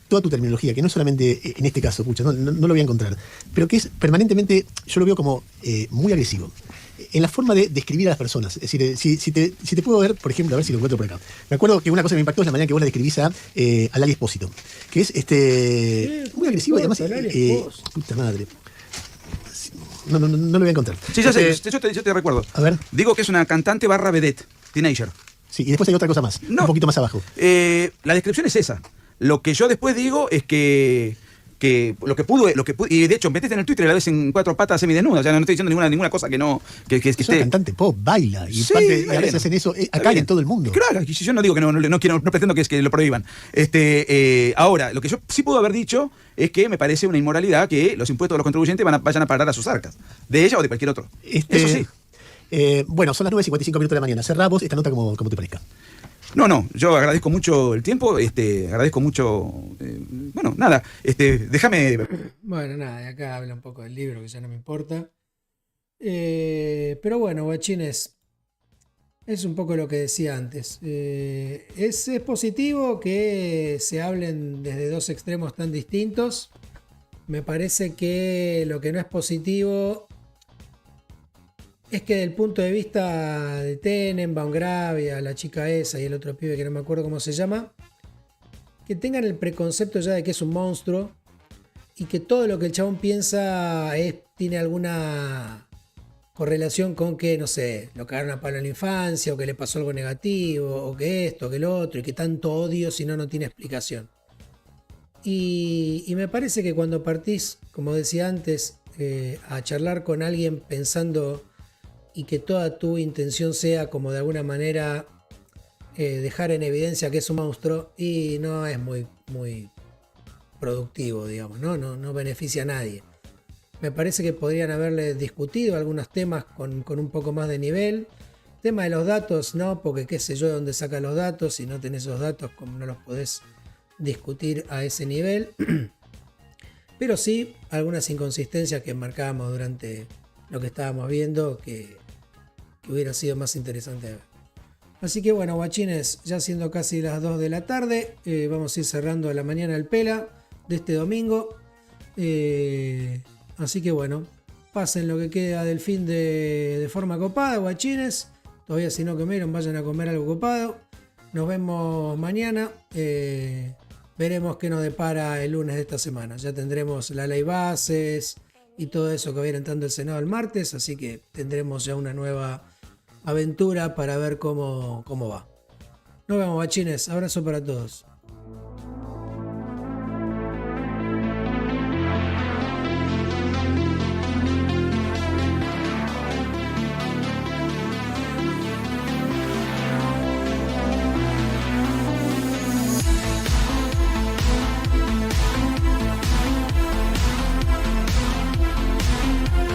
toda tu terminología, que no solamente en este caso, pucha, no lo voy a encontrar, pero que es permanentemente, yo lo veo como muy agresivo. En la forma de describir a las personas. Es decir, si te puedo ver, por ejemplo, a ver si lo encuentro por acá. Me acuerdo que una cosa que me impactó es la manera que vos la describís a Lali Espósito, que es muy agresivo y además, puta madre. No lo voy a encontrar. Sí, ya sé, yo te recuerdo. A ver. Digo que es una cantante / vedette, teenager. Sí, y después hay otra cosa más, No. un poquito más abajo. La descripción es esa. Lo que yo después digo es que lo que pudo, y de hecho metiste en el Twitter y la ves en 4 patas semidesnuda, o sea, no estoy diciendo ninguna cosa que no que Es una cantante pop, baila, y Sí, a bueno, veces hacen eso acá y en todo el mundo. Claro, yo no digo que no pretendo que lo prohíban. Ahora, lo que yo sí puedo haber dicho es que me parece una inmoralidad que los impuestos de los contribuyentes vayan a parar a sus arcas, de ella o de cualquier otro. Eso sí. Bueno, son las 9:55 de la mañana. Cerramos esta nota como te parezca. No, yo agradezco mucho el tiempo, agradezco mucho, bueno, nada, déjame... Bueno, nada, de acá habla un poco del libro, que ya no me importa. Pero bueno, guachines, es un poco lo que decía antes. Es positivo que se hablen desde dos extremos tan distintos. Me parece que lo que no es positivo es que desde el punto de vista de Tenenbaum, Gravia, la chica esa y el otro pibe que no me acuerdo cómo se llama, que tengan el preconcepto ya de que es un monstruo y que todo lo que el chabón piensa tiene alguna correlación con que, no sé, lo cagaron a palo en la infancia o que le pasó algo negativo o que esto, que lo otro y que tanto odio si no tiene explicación. Y me parece que cuando partís, como decía antes, a charlar con alguien pensando y que toda tu intención sea como de alguna manera dejar en evidencia que es un monstruo, y no es muy productivo, digamos, no beneficia a nadie. Me parece que podrían haberle discutido algunos temas con un poco más de nivel. Tema de los datos, no, porque qué sé yo de dónde saca los datos, si no tenés esos datos, como no los podés discutir a ese nivel. Pero sí algunas inconsistencias que marcábamos durante lo que estábamos viendo que hubiera sido más interesante ver. Así que bueno, guachines, ya siendo casi las 2 de la tarde, vamos a ir cerrando la mañana del Pela de este domingo. Así que bueno, pasen lo que queda del fin de forma copada, guachines. Todavía si no comieron, vayan a comer algo copado. Nos vemos mañana. Veremos qué nos depara el lunes de esta semana. Ya tendremos la ley bases y todo eso que va a ir entrando el Senado el martes. Así que tendremos ya una nueva aventura para ver cómo va. Nos vemos, guachines. Abrazo para todos.